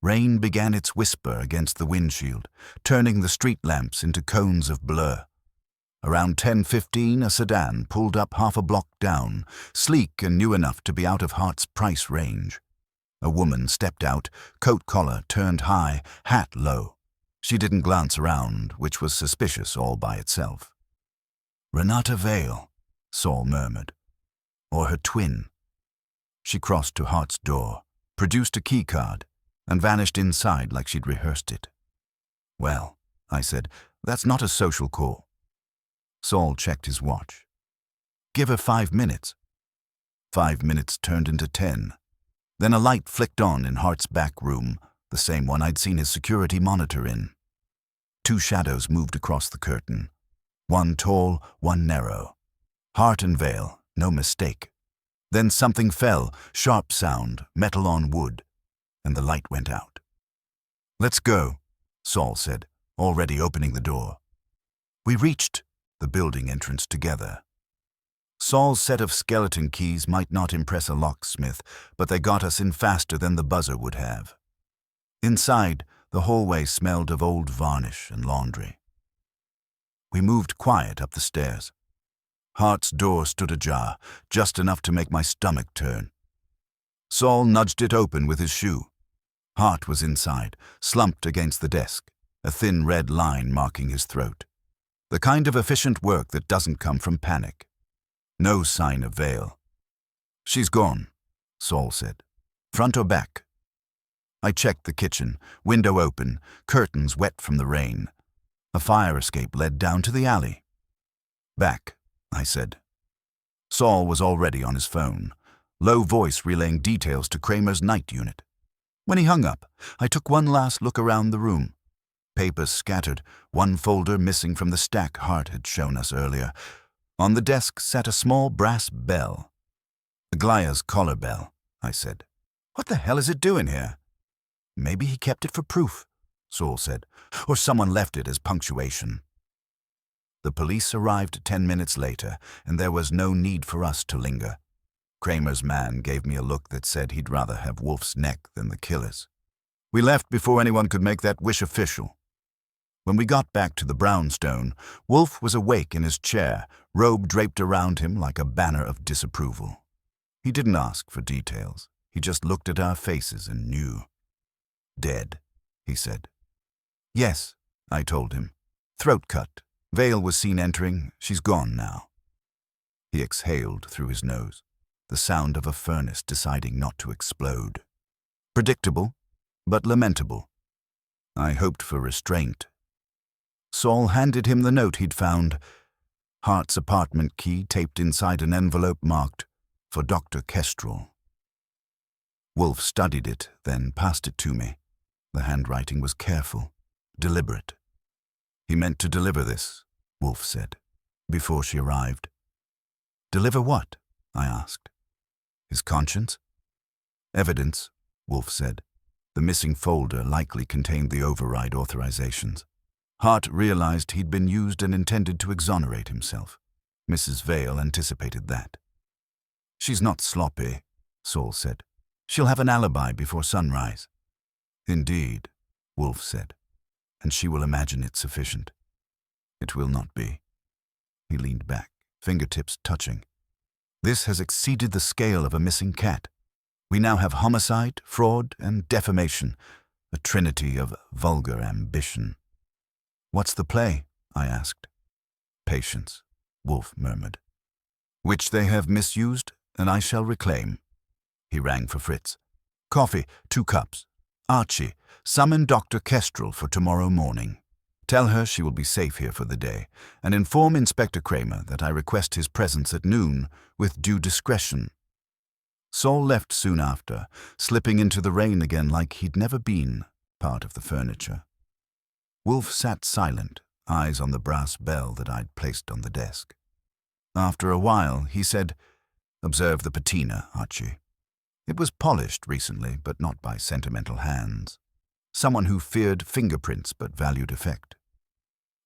A: Rain began its whisper against the windshield, turning the street lamps into cones of blur. Around 10:15, a sedan pulled up half a block down, sleek and new enough to be out of Hart's price range. A woman stepped out, coat collar turned high, hat low. She didn't glance around, which was suspicious all by itself. Renata Vale, Saul murmured. Or her twin. She crossed to Hart's door, produced a key card, and vanished inside like she'd rehearsed it. Well, I said, that's not a social call. Saul checked his watch. Give her 5 minutes. 5 minutes turned into 10. Then a light flicked on in Hart's back room, the same one I'd seen his security monitor in. 2 shadows moved across the curtain. One tall, one narrow. Hart and Vale, no mistake. Then something fell, sharp sound, metal on wood, and the light went out. Let's go, Saul said, already opening the door. We reached the building entrance together. Saul's set of skeleton keys might not impress a locksmith, but they got us in faster than the buzzer would have. Inside, the hallway smelled of old varnish and laundry. We moved quiet up the stairs. Hart's door stood ajar, just enough to make my stomach turn. Saul nudged it open with his shoe. Hart was inside, slumped against the desk, a thin red line marking his throat. The kind of efficient work that doesn't come from panic. No sign of Vale. She's gone, Saul said. Front or back? I checked the kitchen, window open, curtains wet from the rain. A fire escape led down to the alley. Back, I said. Saul was already on his phone, low voice relaying details to Kramer's night unit. When he hung up, I took one last look around the room. Papers scattered, one folder missing from the stack Hart had shown us earlier. On the desk sat a small brass bell. Aglaya's collar bell, I said. What the hell is it doing here? Maybe he kept it for proof, Saul said, or someone left it as punctuation. The police arrived 10 minutes later, and there was no need for us to linger. Kramer's man gave me a look that said he'd rather have Wolfe's neck than the killer's. We left before anyone could make that wish official. When we got back to the brownstone, Wolfe was awake in his chair, robe draped around him like a banner of disapproval. He didn't ask for details. He just looked at our faces and knew. Dead, he said. Yes, I told him. Throat cut. Vale was seen entering. She's gone now. He exhaled through his nose, the sound of a furnace deciding not to explode. Predictable, but lamentable. I hoped for restraint. Saul handed him the note he'd found. Hart's apartment key taped inside an envelope marked, "For Dr. Kestrel." Wolfe studied it, then passed it to me. The handwriting was careful, deliberate. "He meant to deliver this," Wolfe said, "before she arrived." "Deliver what?" I asked. "His conscience?" "Evidence," Wolfe said. The missing folder likely contained the override authorizations. Hart realized he'd been used and intended to exonerate himself. Mrs. Vale anticipated that. "She's not sloppy," Saul said. "She'll have an alibi before sunrise." "Indeed," Wolfe said, "and she will imagine it sufficient." "It will not be." He leaned back, fingertips touching. "This has exceeded the scale of a missing cat. We now have homicide, fraud, and defamation, a trinity of vulgar ambition." "What's the play?" I asked. "Patience," Wolfe murmured. "Which they have misused, and I shall reclaim." He rang for Fritz. "Coffee, 2 cups. Archie, summon Dr. Kestrel for tomorrow morning. Tell her she will be safe here for the day, and inform Inspector Kramer that I request his presence at noon with due discretion." Saul left soon after, slipping into the rain again like he'd never been part of the furniture. Wolfe sat silent, eyes on the brass bell that I'd placed on the desk. After a while, he said, "Observe the patina, Archie. It was polished recently, but not by sentimental hands. Someone who feared fingerprints but valued effect."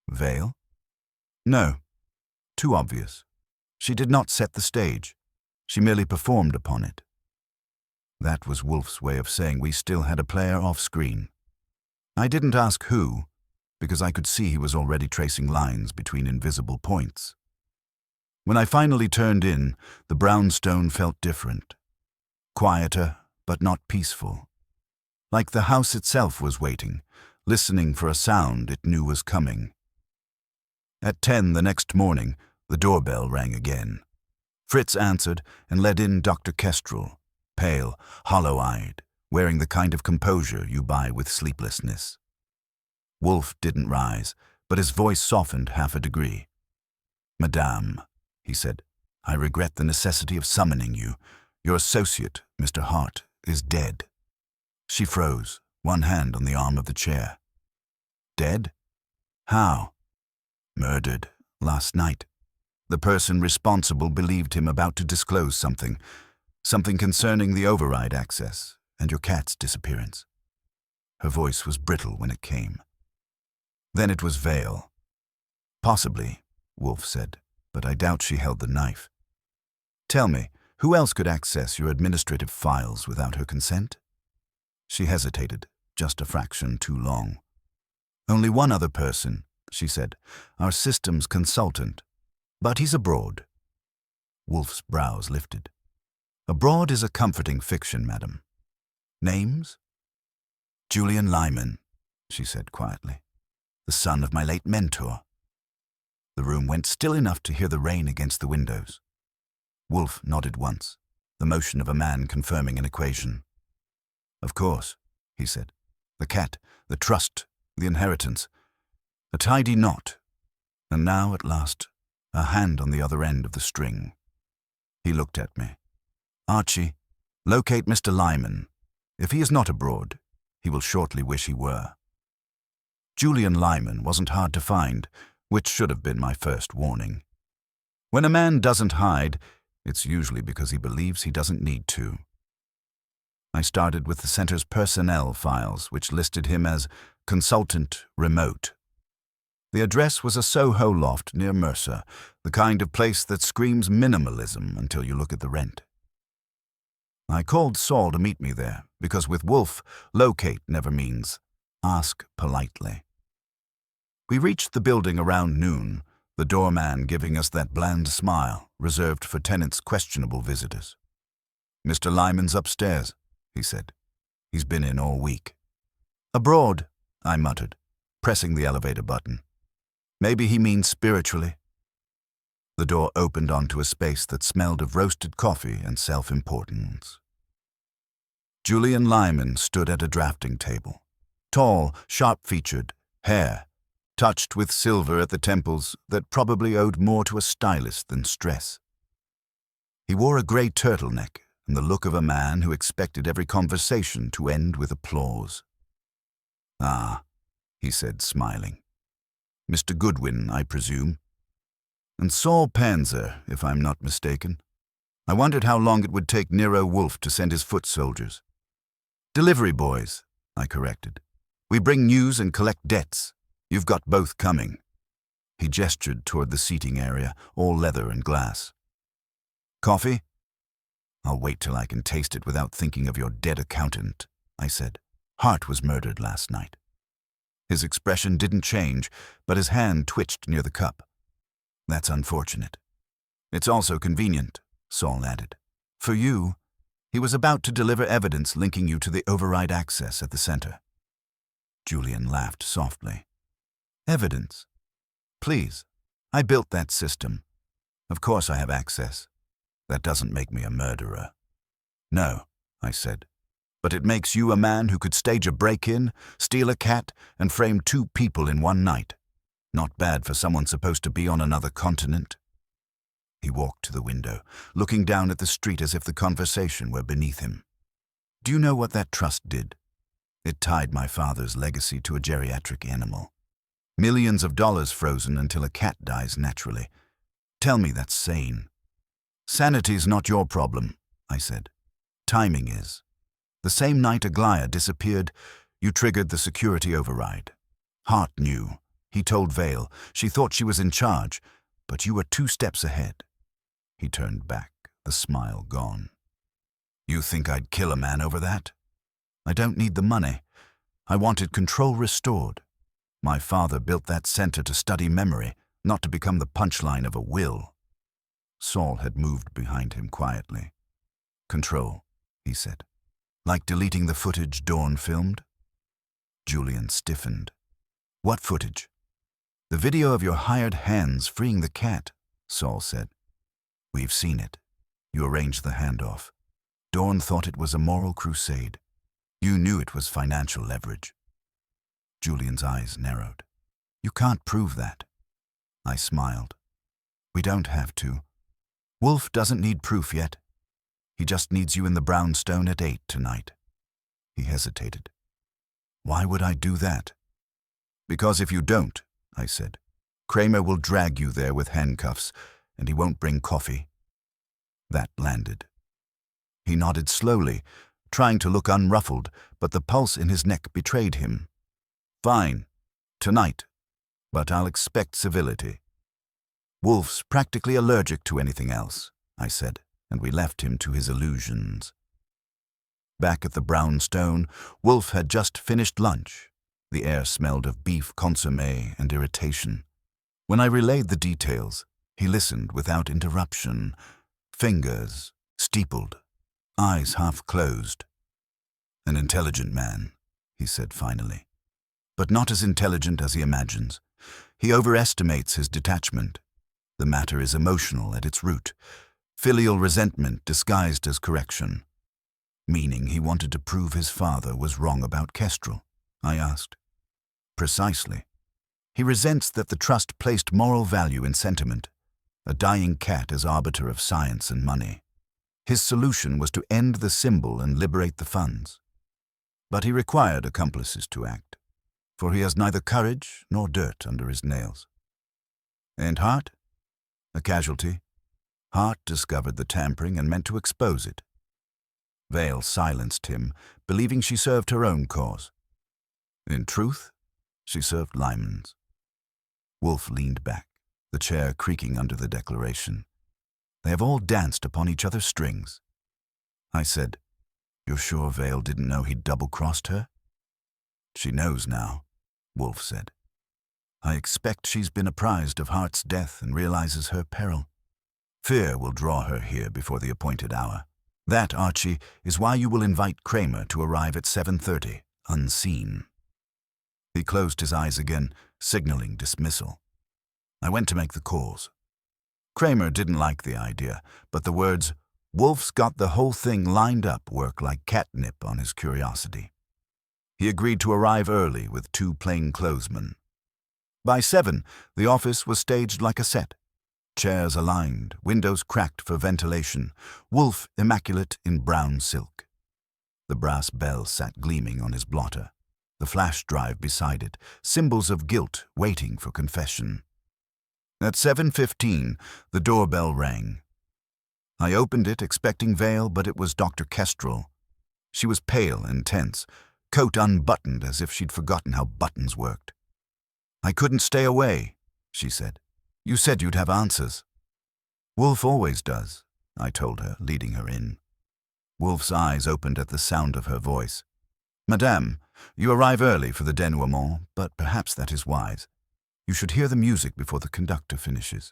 A: "Vale?" "No. Too obvious. She did not set the stage. She merely performed upon it." That was Wolfe's way of saying we still had a player off-screen. I didn't ask who, because I could see he was already tracing lines between invisible points. When I finally turned in, the brownstone felt different. Quieter, but not peaceful. Like the house itself was waiting, listening for a sound it knew was coming. At 10 the next morning, the doorbell rang again. Fritz answered and led in Dr. Kestrel, pale, hollow-eyed, wearing the kind of composure you buy with sleeplessness. Wolfe didn't rise, but his voice softened half a degree. "Madame," he said, "I regret the necessity of summoning you. Your associate, Mr. Hart, is dead." She froze, one hand on the arm of the chair. "Dead? How?" "Murdered, last night. The person responsible believed him about to disclose something concerning the override access and your cat's disappearance." Her voice was brittle when it came. "Then it was Vale." "Possibly," Wolfe said, "but I doubt she held the knife. Tell me, who else could access your administrative files without her consent?" She hesitated, just a fraction too long. "Only one other person," she said, "our systems consultant. But he's abroad." Wolfe's brows lifted. "Abroad is a comforting fiction, madam. Names?" "Julian Lyman," she said quietly. "The son of my late mentor." The room went still enough to hear the rain against the windows. Wolfe nodded once, the motion of a man confirming an equation. "Of course," he said. "The cat, the trust, the inheritance. A tidy knot. And now, at last, a hand on the other end of the string." He looked at me. "Archie, locate Mr. Lyman. If he is not abroad, he will shortly wish he were." Julian Lyman wasn't hard to find, which should have been my first warning. When a man doesn't hide, it's usually because he believes he doesn't need to. I started with the center's personnel files, which listed him as consultant remote. The address was a Soho loft near Mercer, the kind of place that screams minimalism until you look at the rent. I called Saul to meet me there, because with Wolfe, locate never means ask politely. We reached the building around noon, the doorman giving us that bland smile reserved for tenants' questionable visitors. "Mr. Lyman's upstairs," he said. "He's been in all week." "Abroad," I muttered, pressing the elevator button. "Maybe he means spiritually." The door opened onto a space that smelled of roasted coffee and self-importance. Julian Lyman stood at a drafting table. Tall, sharp-featured, hair, touched with silver at the temples that probably owed more to a stylist than stress. He wore a grey turtleneck and the look of a man who expected every conversation to end with applause. "Ah," he said, smiling. "Mr. Goodwin, I presume. And Saul Panzer, if I'm not mistaken. I wondered how long it would take Nero Wolfe to send his foot soldiers." "Delivery boys," I corrected. "We bring news and collect debts. You've got both coming." He gestured toward the seating area, all leather and glass. "Coffee?" "I'll wait till I can taste it without thinking of your dead accountant," I said. "Hart was murdered last night." His expression didn't change, but his hand twitched near the cup. "That's unfortunate. It's also convenient," Saul added. "For you, he was about to deliver evidence linking you to the override access at the center." Julian laughed softly. "Evidence? Please, I built that system. Of course I have access. That doesn't make me a murderer." "No," I said, "but it makes you a man who could stage a break-in, steal a cat, and frame 2 people in one night. Not bad for someone supposed to be on another continent." He walked to the window, looking down at the street as if the conversation were beneath him. "Do you know what that trust did? It tied my father's legacy to a geriatric animal. Millions of dollars frozen until a cat dies naturally. Tell me that's sane." "Sanity's not your problem," I said. "Timing is. The same night Aglaya disappeared, you triggered the security override. Hart knew. He told Vale. She thought she was in charge, but you were 2 steps ahead." He turned back, the smile gone. "You think I'd kill a man over that? I don't need the money. I wanted control restored. My father built that center to study memory, not to become the punchline of a will." Saul had moved behind him quietly. "Control," he said. "Like deleting the footage Dawn filmed?" Julian stiffened. "What footage?" "The video of your hired hands freeing the cat," Saul said. "We've seen it. You arranged the handoff. Dawn thought it was a moral crusade. You knew it was financial leverage." Julian's eyes narrowed. "You can't prove that." I smiled. "We don't have to. Wolfe doesn't need proof yet. He just needs you in the brownstone at 8 tonight." He hesitated. "Why would I do that?" "Because if you don't," I said, "Kramer will drag you there with handcuffs, and he won't bring coffee." That landed. He nodded slowly, trying to look unruffled, but the pulse in his neck betrayed him. "Fine. Tonight. But I'll expect civility." "Wolfe's practically allergic to anything else," I said, and we left him to his illusions. Back at the brownstone, Wolfe had just finished lunch. The air smelled of beef consommé and irritation. When I relayed the details, he listened without interruption, fingers steepled, eyes half closed. "An intelligent man," he said finally. "But not as intelligent as he imagines. He overestimates his detachment. The matter is emotional at its root, filial resentment disguised as correction." "Meaning he wanted to prove his father was wrong about Kestrel?" I asked. "Precisely. He resents that the trust placed moral value in sentiment, a dying cat as arbiter of science and money. His solution was to end the symbol and liberate the funds. But he required accomplices to act, for he has neither courage nor dirt under his nails." "And Hart?" "A casualty. Hart discovered the tampering and meant to expose it. Vale silenced him, believing she served her own cause. In truth, she served Lyman's." Wolfe leaned back, the chair creaking under the declaration. "They have all danced upon each other's strings." I said, "You're sure Vale didn't know he'd double-crossed her?" "She knows now," Wolfe said. "I expect she's been apprised of Hart's death and realizes her peril. Fear will draw her here before the appointed hour. That, Archie, is why you will invite Kramer to arrive at 7:30, unseen." He closed his eyes again, signaling dismissal. I went to make the calls. Kramer didn't like the idea, but the words, "Wolfe's got the whole thing lined up," worked like catnip on his curiosity. He agreed to arrive early with 2 plainclothesmen. By 7, the office was staged like a set. Chairs aligned, windows cracked for ventilation, Wolfe immaculate in brown silk. The brass bell sat gleaming on his blotter, the flash drive beside it, symbols of guilt waiting for confession. At 7:15, the doorbell rang. I opened it, expecting Vale, but it was Dr. Kestrel. She was pale and tense, coat unbuttoned as if she'd forgotten how buttons worked. "I couldn't stay away," she said. "You said you'd have answers." "Wolfe always does," I told her, leading her in. Wolfe's eyes opened at the sound of her voice. "Madame, you arrive early for the denouement, but perhaps that is wise. You should hear the music before the conductor finishes."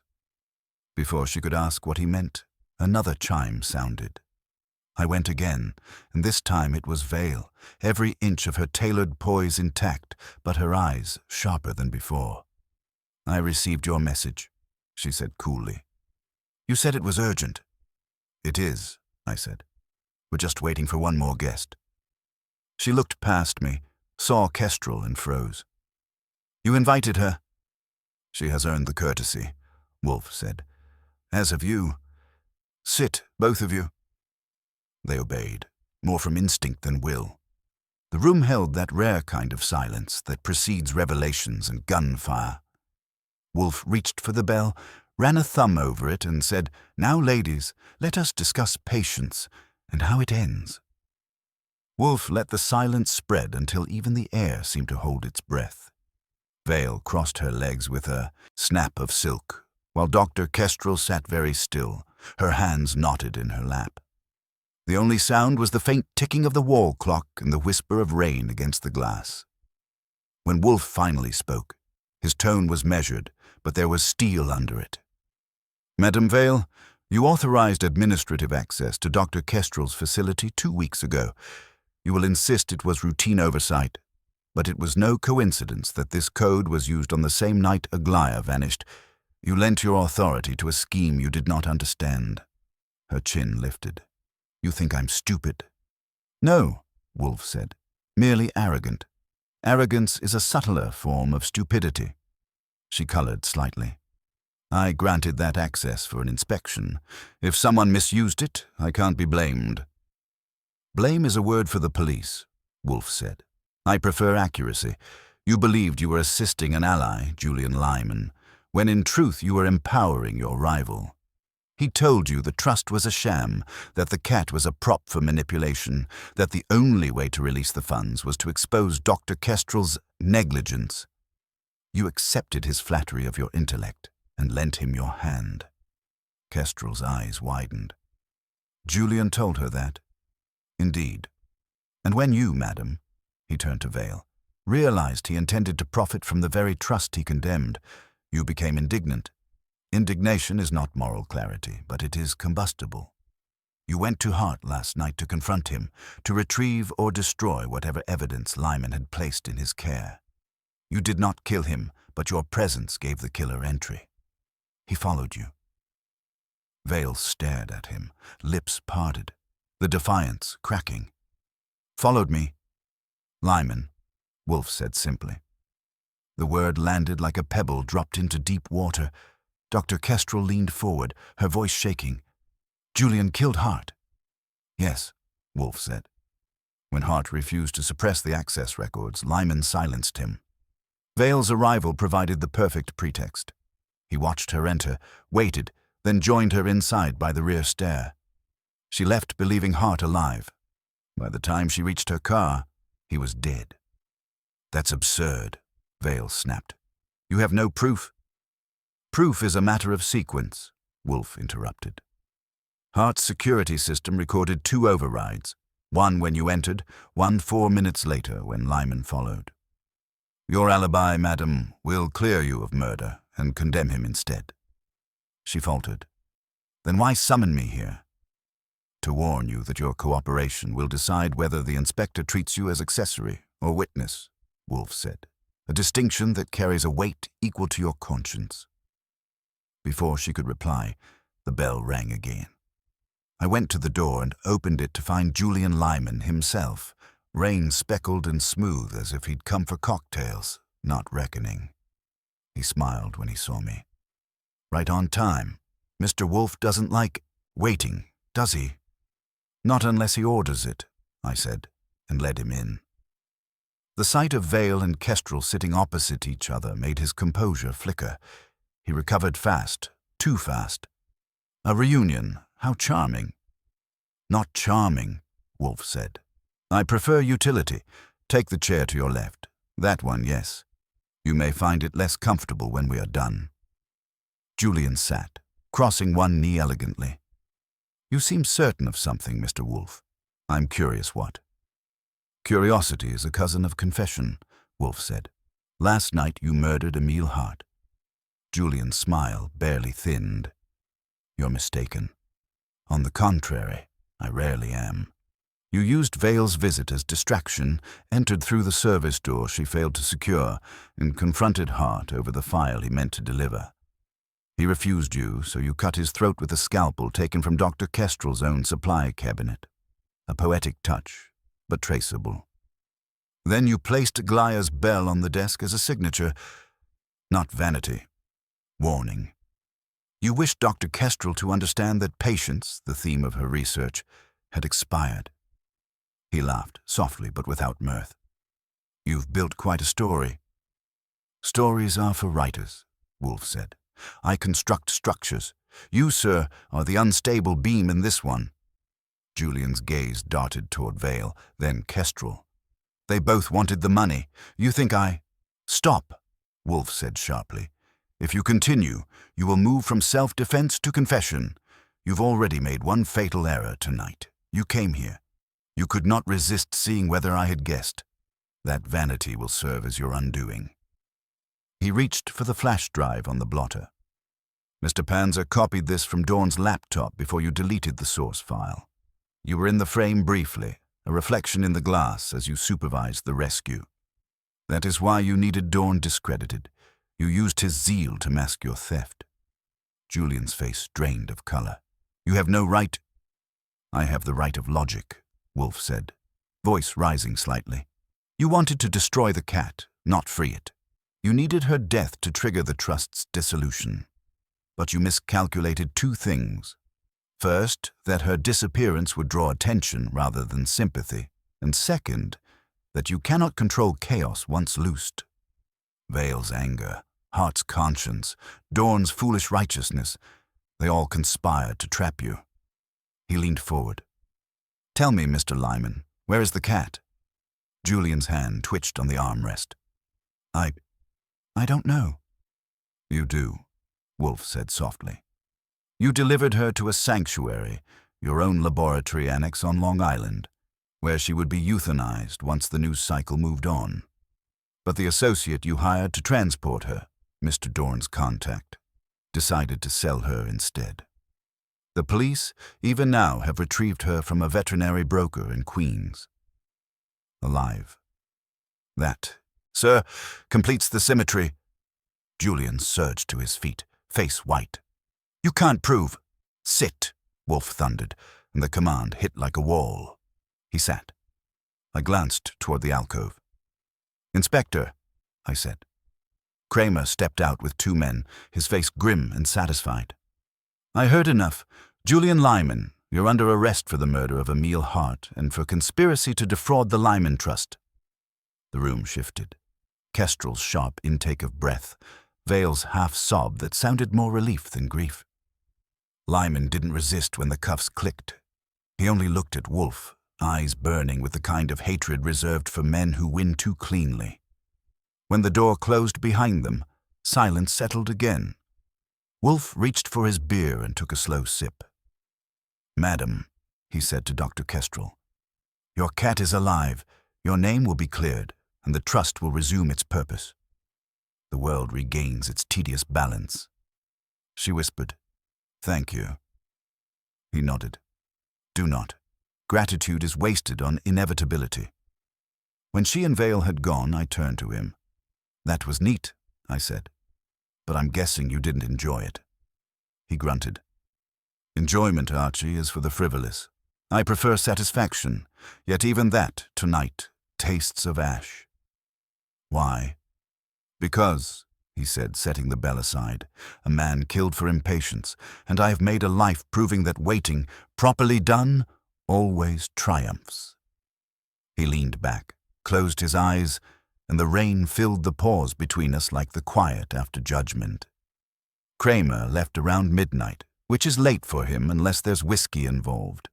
A: Before she could ask what he meant, another chime sounded. I went again, and this time it was Vale, every inch of her tailored poise intact, but her eyes sharper than before. "I received your message," she said coolly. "You said it was urgent." "It is," I said. "We're just waiting for one more guest." She looked past me, saw Kestrel, and froze. "You invited her?" "She has earned the courtesy," Wolfe said. "As have you. Sit, both of you." They obeyed, more from instinct than will. The room held that rare kind of silence that precedes revelations and gunfire. Wolfe reached for the bell, ran a thumb over it, and said, "Now, ladies, let us discuss patience and how it ends." Wolfe let the silence spread until even the air seemed to hold its breath. Vale crossed her legs with a snap of silk, while Dr. Kestrel sat very still, her hands knotted in her lap. The only sound was the faint ticking of the wall clock and the whisper of rain against the glass. When Wolfe finally spoke, his tone was measured, but there was steel under it. "Madame Vale, you authorized administrative access to Dr. Kestrel's facility 2 weeks ago. You will insist it was routine oversight, but it was no coincidence that this code was used on the same night Aglaya vanished. You lent your authority to a scheme you did not understand." Her chin lifted. "You think I'm stupid?" "No," Wolfe said, "merely arrogant. Arrogance is a subtler form of stupidity." She colored slightly. "I granted that access for an inspection. If someone misused it, I can't be blamed." "Blame is a word for the police," Wolfe said. "I prefer accuracy. You believed you were assisting an ally, Julian Lyman, when in truth you were empowering your rival. He told you the trust was a sham, that the cat was a prop for manipulation, that the only way to release the funds was to expose Dr. Kestrel's negligence. You accepted his flattery of your intellect and lent him your hand." Kestrel's eyes widened. "Julian told her that?" "Indeed. And when you, madam," he turned to Vale, "realized he intended to profit from the very trust he condemned, you became indignant. Indignation is not moral clarity, but it is combustible. You went to Hart last night to confront him, to retrieve or destroy whatever evidence Lyman had placed in his care. You did not kill him, but your presence gave the killer entry. He followed you." Vale stared at him, lips parted, the defiance cracking. "Followed me?" "Lyman," Wolfe said simply. The word landed like a pebble dropped into deep water. Dr. Kestrel leaned forward, her voice shaking. "Julian killed Hart?" "Yes," Wolfe said. When Hart refused to suppress the access records, Lyman silenced him. Vale's arrival provided the perfect pretext. He watched her enter, waited, then joined her inside by the rear stair. She left believing Hart alive. By the time she reached her car, he was dead. "That's absurd," Vale snapped. "You have no proof?" "Proof is a matter of sequence," Wolfe interrupted. "Hart's security system recorded 2 overrides, one when you entered, one 4 minutes later when Lyman followed. Your alibi, madam, will clear you of murder and condemn him instead." She faltered. "Then why summon me here?" "To warn you that your cooperation will decide whether the inspector treats you as accessory or witness," Wolfe said, "a distinction that carries a weight equal to your conscience." Before she could reply, the bell rang again. I went to the door and opened it to find Julian Lyman himself, rain-speckled and smooth as if he'd come for cocktails, not reckoning. He smiled when he saw me. Right on time. Mr. Wolfe doesn't like waiting, does he? Not unless he orders it, I said, and led him in. The sight of Vale and Kestrel sitting opposite each other made his composure flicker. He recovered fast, too fast. A reunion, how charming. Not charming, Wolfe said. I prefer utility. Take the chair to your left. That one, yes. You may find it less comfortable when we are done. Julian sat, crossing one knee elegantly. You seem certain of something, Mr. Wolfe. I'm curious what. Curiosity is a cousin of confession, Wolfe said. Last night you murdered Emile Hart. Julian's smile barely thinned. You're mistaken. On the contrary, I rarely am. You used Vale's visit as distraction, entered through the service door she failed to secure, and confronted Hart over the file he meant to deliver. He refused you, so you cut his throat with a scalpel taken from Dr. Kestrel's own supply cabinet. A poetic touch, but traceable. Then you placed Aglaya's bell on the desk as a signature, not vanity, warning. You wished Dr. Kestrel to understand that patience, the theme of her research, had expired. He laughed, softly but without mirth. You've built quite a story. Stories are for writers, Wolfe said. I construct structures. You, sir, are the unstable beam in this one. Julian's gaze darted toward Vale, then Kestrel. They both wanted the money. You think I— Stop, Wolfe said sharply. If you continue, you will move from self-defense to confession. You've already made one fatal error tonight. You came here. You could not resist seeing whether I had guessed. That vanity will serve as your undoing. He reached for the flash drive on the blotter. Mr. Panzer copied this from Dorn's laptop before you deleted the source file. You were in the frame briefly, a reflection in the glass as you supervised the rescue. That is why you needed Dorn discredited. You used his zeal to mask your theft. Julian's face drained of color. You have no right— I have the right of logic, Wolfe said, voice rising slightly. You wanted to destroy the cat, not free it. You needed her death to trigger the trust's dissolution. But you miscalculated two things. First, that her disappearance would draw attention rather than sympathy. And second, that you cannot control chaos once loosed. Vale's anger, Hart's conscience, Dorn's foolish righteousness, they all conspired to trap you. He leaned forward. Tell me, Mr. Lyman, where is the cat? Julian's hand twitched on the armrest. I don't know. You do, Wolfe said softly. You delivered her to a sanctuary, your own laboratory annex on Long Island, where she would be euthanized once the news cycle moved on. But the associate you hired to transport her, Mr. Dorn's contact, decided to sell her instead. The police, even now, have retrieved her from a veterinary broker in Queens. Alive. That, sir, completes the symmetry. Julian surged to his feet, face white. You can't prove. Sit, Wolfe thundered, and the command hit like a wall. He sat. I glanced toward the alcove. Inspector, I said. Kramer stepped out with two men, his face grim and satisfied. I heard enough. Julian Lyman, you're under arrest for the murder of Emile Hart and for conspiracy to defraud the Lyman Trust. The room shifted. Kestrel's sharp intake of breath, Vale's half-sob that sounded more relief than grief. Lyman didn't resist when the cuffs clicked. He only looked at Wolfe, eyes burning with the kind of hatred reserved for men who win too cleanly. When the door closed behind them, silence settled again. Wolfe reached for his beer and took a slow sip. Madam, he said to Dr. Kestrel, your cat is alive, your name will be cleared, and the trust will resume its purpose. The world regains its tedious balance. She whispered, Thank you. He nodded. Do not. Gratitude is wasted on inevitability. When she and Vale had gone, I turned to him. That was neat, I said, but I'm guessing you didn't enjoy it. He grunted. Enjoyment, Archie, is for the frivolous. I prefer satisfaction, yet even that, tonight, tastes of ash. Why? Because, he said, setting the bell aside. "A man killed for impatience, and I have made a life proving that waiting, properly done, always triumphs." He leaned back, closed his eyes, and the rain filled the pause between us like the quiet after judgment. Kramer left around midnight, which is late for him unless there's whiskey involved.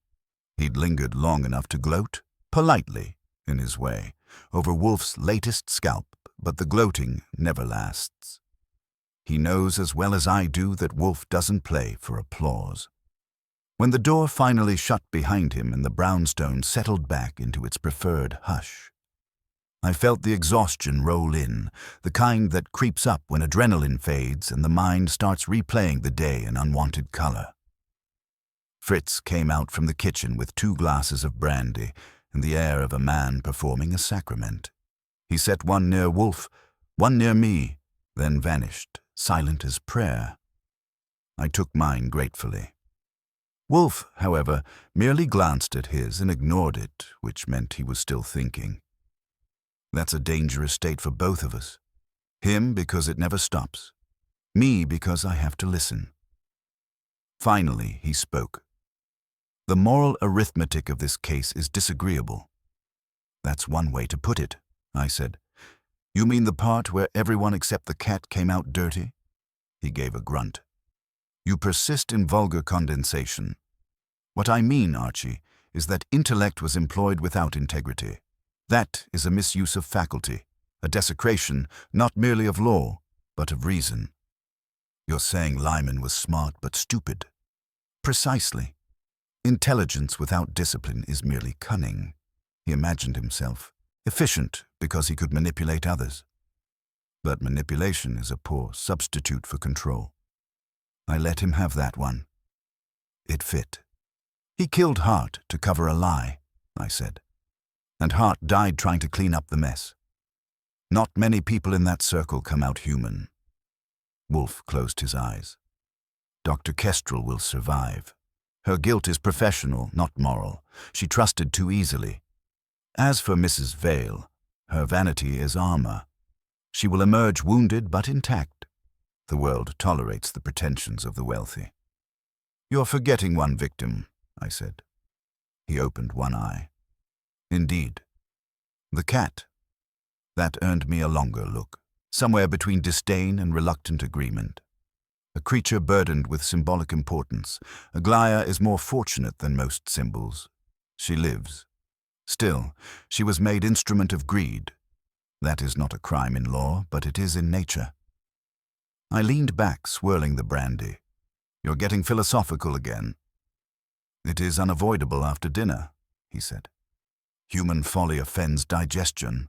A: He'd lingered long enough to gloat, politely, in his way, over Wolfe's latest scalp, but the gloating never lasts. He knows as well as I do that Wolfe doesn't play for applause. When the door finally shut behind him and the brownstone settled back into its preferred hush, I felt the exhaustion roll in, the kind that creeps up when adrenaline fades and the mind starts replaying the day in unwanted color. Fritz came out from the kitchen with 2 glasses of brandy and the air of a man performing a sacrament. He set one near Wolfe, one near me, then vanished, silent as prayer. I took mine gratefully. Wolfe, however, merely glanced at his and ignored it, which meant he was still thinking. That's a dangerous state for both of us. Him because it never stops. Me because I have to listen. Finally, he spoke. "The moral arithmetic of this case is disagreeable." "That's one way to put it," I said. "You mean the part where everyone except the cat came out dirty?" He gave a grunt. "You persist in vulgar condensation. What I mean, Archie, is that intellect was employed without integrity. That is a misuse of faculty, a desecration not merely of law, but of reason." "You're saying Lyman was smart but stupid." "Precisely. Intelligence without discipline is merely cunning." He imagined himself efficient because he could manipulate others. But manipulation is a poor substitute for control. I let him have that one. It fit. "He killed Hart to cover a lie," I said. "And Hart died trying to clean up the mess. Not many people in that circle come out human." Wolfe closed his eyes. "Dr. Kestrel will survive. Her guilt is professional, not moral. She trusted too easily. As for Mrs. Vale, her vanity is armor. She will emerge wounded but intact. The world tolerates the pretensions of the wealthy." "You're forgetting one victim," I said. He opened one eye. "Indeed. The cat." That earned me a longer look, somewhere between disdain and reluctant agreement. A creature burdened with symbolic importance, Aglaia is more fortunate than most symbols. She lives. Still, she was made instrument of greed. That is not a crime in law, but it is in nature. I leaned back, swirling the brandy. "You're getting philosophical again." "It is unavoidable after dinner," he said. "Human folly offends digestion."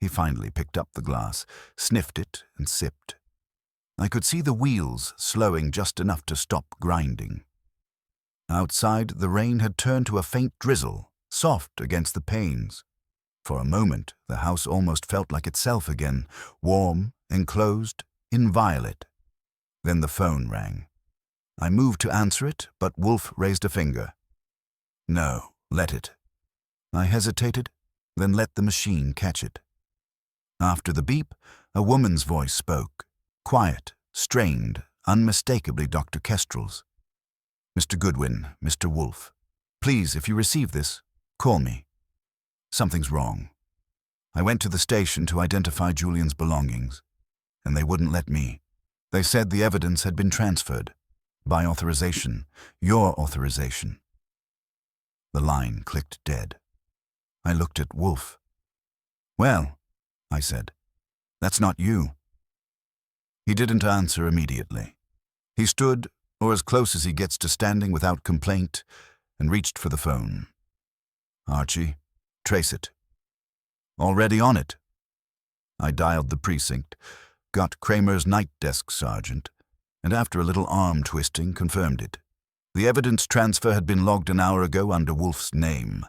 A: He finally picked up the glass, sniffed it, and sipped. I could see the wheels slowing just enough to stop grinding. Outside, the rain had turned to a faint drizzle, soft against the panes. For a moment, the house almost felt like itself again, warm, enclosed, inviolate. Then the phone rang. I moved to answer it, but Wolfe raised a finger. "No, let it." I hesitated, then let the machine catch it. After the beep, a woman's voice spoke, quiet, strained, unmistakably Dr. Kestrel's. "Mr. Goodwin, Mr. Wolfe, please, if you receive this, call me. Something's wrong. I went to the station to identify Julian's belongings, and they wouldn't let me. They said the evidence had been transferred. By authorization, your authorization." The line clicked dead. I looked at Wolfe. "Well," I said, "that's not you." He didn't answer immediately. He stood, or as close as he gets to standing without complaint, and reached for the phone. "Archie, trace it." "Already on it." I dialed the precinct, got Kramer's night desk sergeant, and after a little arm twisting, confirmed it. The evidence transfer had been logged an hour ago under Wolfe's name,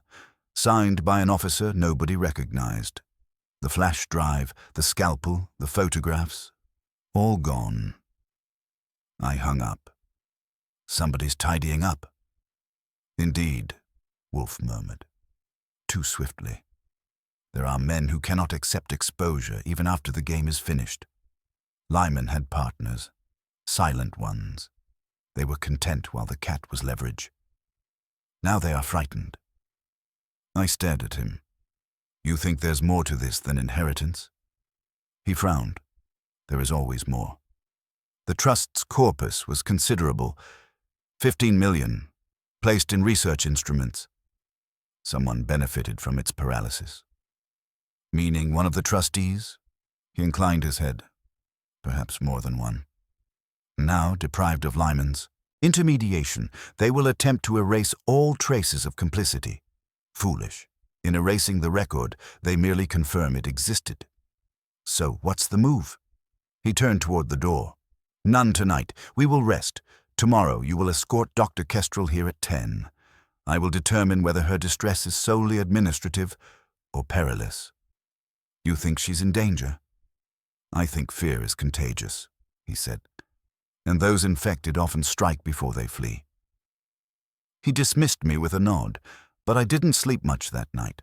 A: signed by an officer nobody recognized. The flash drive, the scalpel, the photographs, all gone. I hung up. "Somebody's tidying up." "Indeed," Wolfe murmured, too swiftly. "There are men who cannot accept exposure even after the game is finished." Lyman had partners, silent ones. They were content while the cat was leverage. Now they are frightened. I stared at him. You think there's more to this than inheritance? He frowned. There is always more. The trust's corpus was considerable, 15 million, placed in research instruments. Someone benefited from its paralysis. Meaning one of the trustees? He inclined his head. Perhaps more than one. Now, deprived of Lyman's intermediation, they will attempt to erase all traces of complicity. Foolish. In erasing the record, they merely confirm it existed. So, what's the move? He turned toward the door. None tonight. We will rest. Tomorrow you will escort Dr. Kestrel here at 10. I will determine whether her distress is solely administrative or perilous. You think she's in danger? I think fear is contagious, he said, and those infected often strike before they flee. He dismissed me with a nod, but I didn't sleep much that night.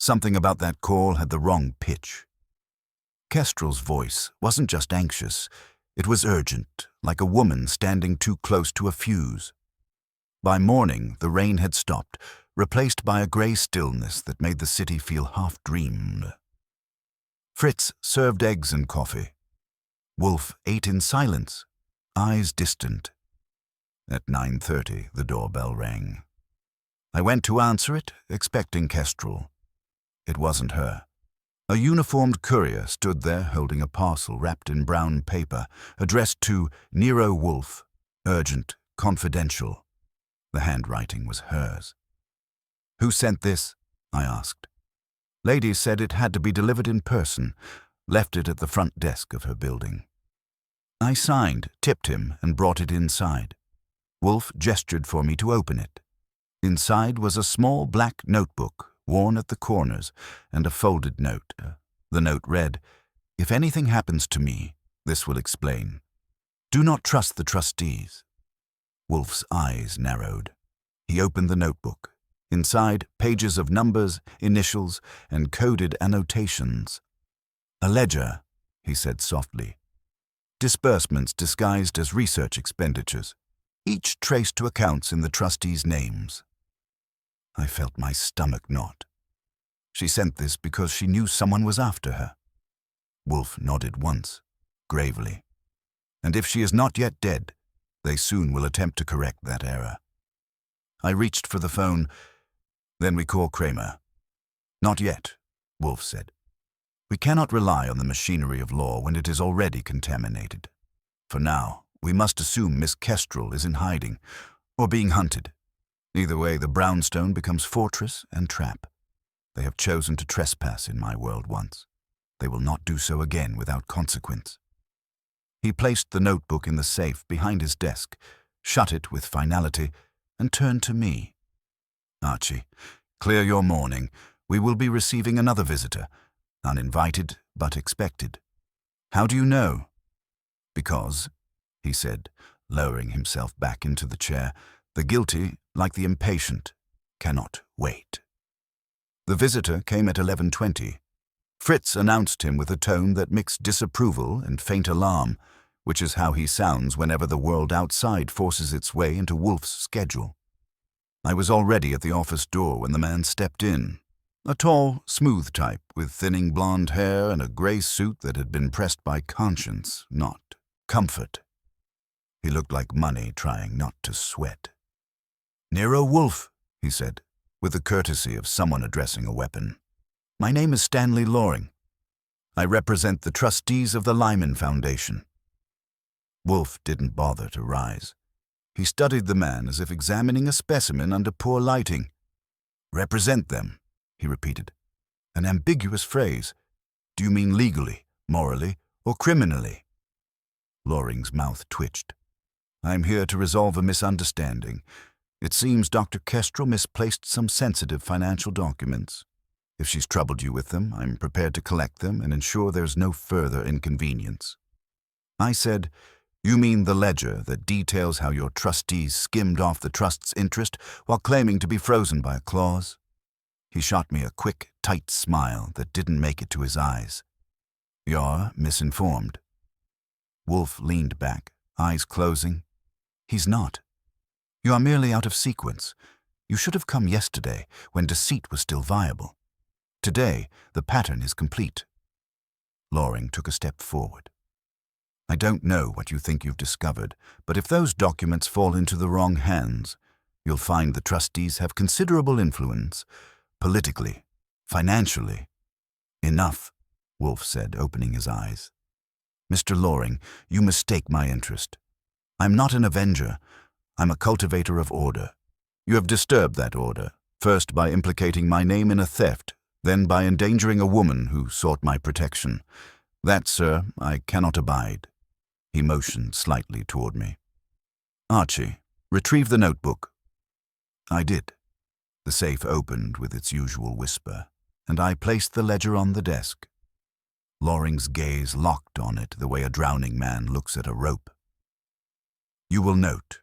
A: Something about that call had the wrong pitch. Kestrel's voice wasn't just anxious, it was urgent, like a woman standing too close to a fuse. By morning, the rain had stopped, replaced by a gray stillness that made the city feel half-dreamed. Fritz served eggs and coffee. Wolfe ate in silence, eyes distant. At 9:30, the doorbell rang. I went to answer it, expecting Kestrel. It wasn't her. A uniformed courier stood there holding a parcel wrapped in brown paper, addressed to Nero Wolfe, urgent, confidential. The handwriting was hers. Who sent this? I asked. Lady said it had to be delivered in person, left it at the front desk of her building. I signed, tipped him, and brought it inside. Wolfe gestured for me to open it. Inside was a small black notebook, worn at the corners, and a folded note. The note read, "If anything happens to me, this will explain. Do not trust the trustees." Wolfe's eyes narrowed. He opened the notebook. Inside, pages of numbers, initials, and coded annotations. "A ledger," he said softly. "Disbursements disguised as research expenditures, each traced to accounts in the trustees' names." I felt my stomach knot. She sent this because she knew someone was after her. Wolfe nodded once, gravely. And if she is not yet dead, they soon will attempt to correct that error. I reached for the phone. "Then we call Kramer." "Not yet," Wolfe said. "We cannot rely on the machinery of law when it is already contaminated. For now, we must assume Miss Kestrel is in hiding, or being hunted. Either way, the brownstone becomes fortress and trap. They have chosen to trespass in my world once. They will not do so again without consequence." He placed the notebook in the safe behind his desk, shut it with finality, and turned to me. "Archie, clear your morning. We will be receiving another visitor, uninvited but expected." "How do you know?" "Because," he said, lowering himself back into the chair, "the guilty, like the impatient, cannot wait." The visitor came at 11:20. Fritz announced him with a tone that mixed disapproval and faint alarm, which is how he sounds whenever the world outside forces its way into Wolfe's schedule. I was already at the office door when the man stepped in. A tall, smooth type with thinning blonde hair and a gray suit that had been pressed by conscience, not comfort. He looked like money trying not to sweat. "Nero Wolfe," he said, with the courtesy of someone addressing a weapon. "My name is Stanley Loring. I represent the trustees of the Lyman Foundation." Wolfe didn't bother to rise. He studied the man as if examining a specimen under poor lighting. "Represent them," he repeated. "An ambiguous phrase. Do you mean legally, morally, or criminally?" Loring's mouth twitched. "I'm here to resolve a misunderstanding. It seems Dr. Kestrel misplaced some sensitive financial documents. If she's troubled you with them, I'm prepared to collect them and ensure there's no further inconvenience." I said, "You mean the ledger that details how your trustees skimmed off the trust's interest while claiming to be frozen by a clause?" He shot me a quick, tight smile that didn't make it to his eyes. "You're misinformed." Wolfe leaned back, eyes closing. He's not. You are merely out of sequence. You should have come yesterday, when deceit was still viable. Today, the pattern is complete. Loring took a step forward. I don't know what you think you've discovered, but if those documents fall into the wrong hands, you'll find the trustees have considerable influence, politically, financially. Enough, Wolfe said, opening his eyes. Mr. Loring, you mistake my interest. I'm not an avenger. I'm a cultivator of order. You have disturbed that order, first by implicating my name in a theft, then by endangering a woman who sought my protection. That, sir, I cannot abide. He motioned slightly toward me. Archie, retrieve the notebook. I did. The safe opened with its usual whisper, and I placed the ledger on the desk. Loring's gaze locked on it the way a drowning man looks at a rope. You will note,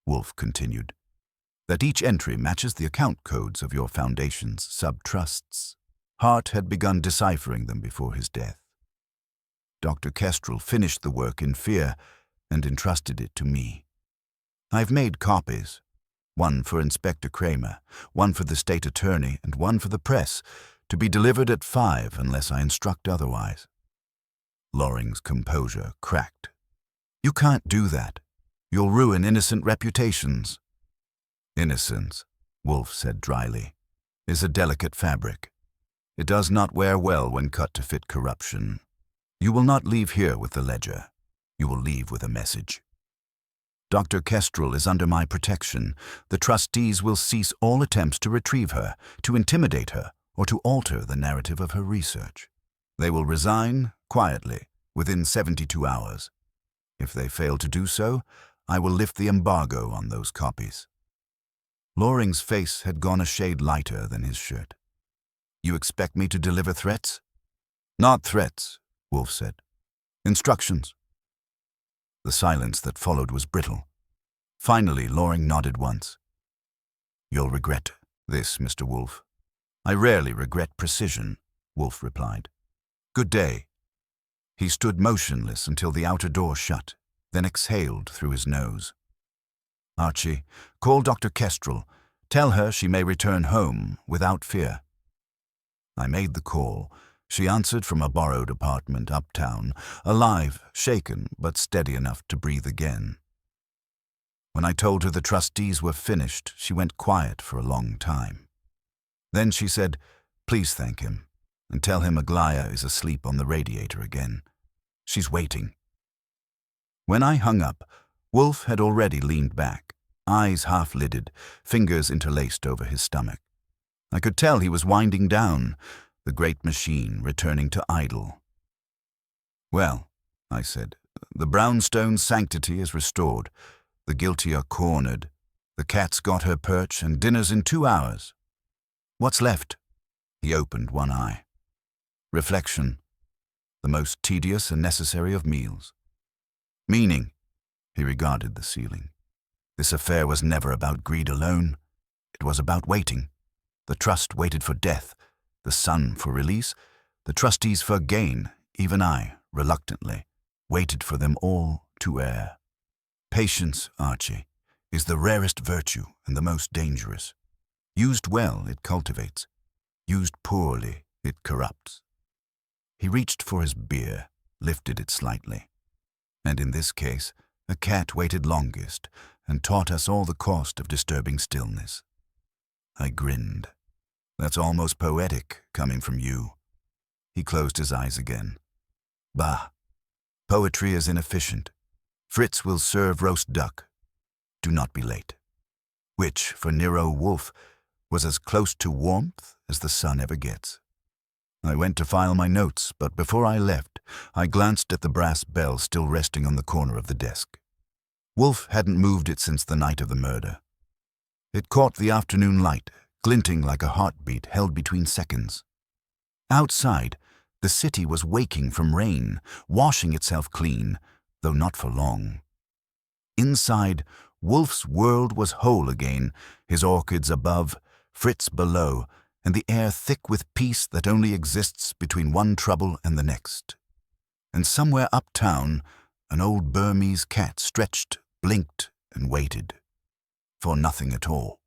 A: Wolfe continued, that each entry matches the account codes of your foundation's sub-trusts. Hart had begun deciphering them before his death. Dr. Kestrel finished the work in fear and entrusted it to me. I've made copies, one for Inspector Kramer, one for the state attorney, and one for the press, to be delivered at 5 unless I instruct otherwise. Loring's composure cracked. You can't do that. You'll ruin innocent reputations. Innocence, Wolfe said dryly, is a delicate fabric. It does not wear well when cut to fit corruption. You will not leave here with the ledger. You will leave with a message. Dr. Kestrel is under my protection. The trustees will cease all attempts to retrieve her, to intimidate her, or to alter the narrative of her research. They will resign, quietly, within 72 hours. If they fail to do so, I will lift the embargo on those copies. Loring's face had gone a shade lighter than his shirt. You expect me to deliver threats? Not threats, Wolfe said. Instructions. The silence that followed was brittle. Finally, Loring nodded once. You'll regret this, Mr. Wolfe. I rarely regret precision, Wolfe replied. Good day. He stood motionless until the outer door shut, then exhaled through his nose. Archie, call Dr. Kestrel. Tell her she may return home without fear. I made the call. She answered from a borrowed apartment uptown, alive, shaken, but steady enough to breathe again. When I told her the trustees were finished, she went quiet for a long time. Then she said, please thank him, and tell him Aglaya is asleep on the radiator again. She's waiting. When I hung up, Wolfe had already leaned back, eyes half-lidded, fingers interlaced over his stomach. I could tell he was winding down, the great machine returning to idle. Well, I said, the brownstone's sanctity is restored. The guilty are cornered. The cat's got her perch, and dinner's in 2 hours. What's left? He opened one eye. Reflection, the most tedious and necessary of meals. Meaning, he regarded the ceiling. This affair was never about greed alone. It was about waiting. The trust waited for death, the son for release, the trustees for gain. Even I, reluctantly, waited for them all to err. Patience, Archie, is the rarest virtue and the most dangerous. Used well, it cultivates. Used poorly, it corrupts. He reached for his beer, lifted it slightly. And in this case, a cat waited longest and taught us all the cost of disturbing stillness. I grinned. That's almost poetic, coming from you. He closed his eyes again. Bah, poetry is inefficient. Fritz will serve roast duck. Do not be late. Which, for Nero Wolfe, was as close to warmth as the sun ever gets. I went to file my notes, but before I left, I glanced at the brass bell still resting on the corner of the desk. Wolfe hadn't moved it since the night of the murder. It caught the afternoon light, glinting like a heartbeat held between seconds. Outside, the city was waking from rain, washing itself clean, though not for long. Inside, Wolfe's world was whole again, his orchids above, Fritz below, and the air thick with peace that only exists between one trouble and the next. And somewhere uptown, An old Burmese cat stretched, blinked, and waited. For nothing at all.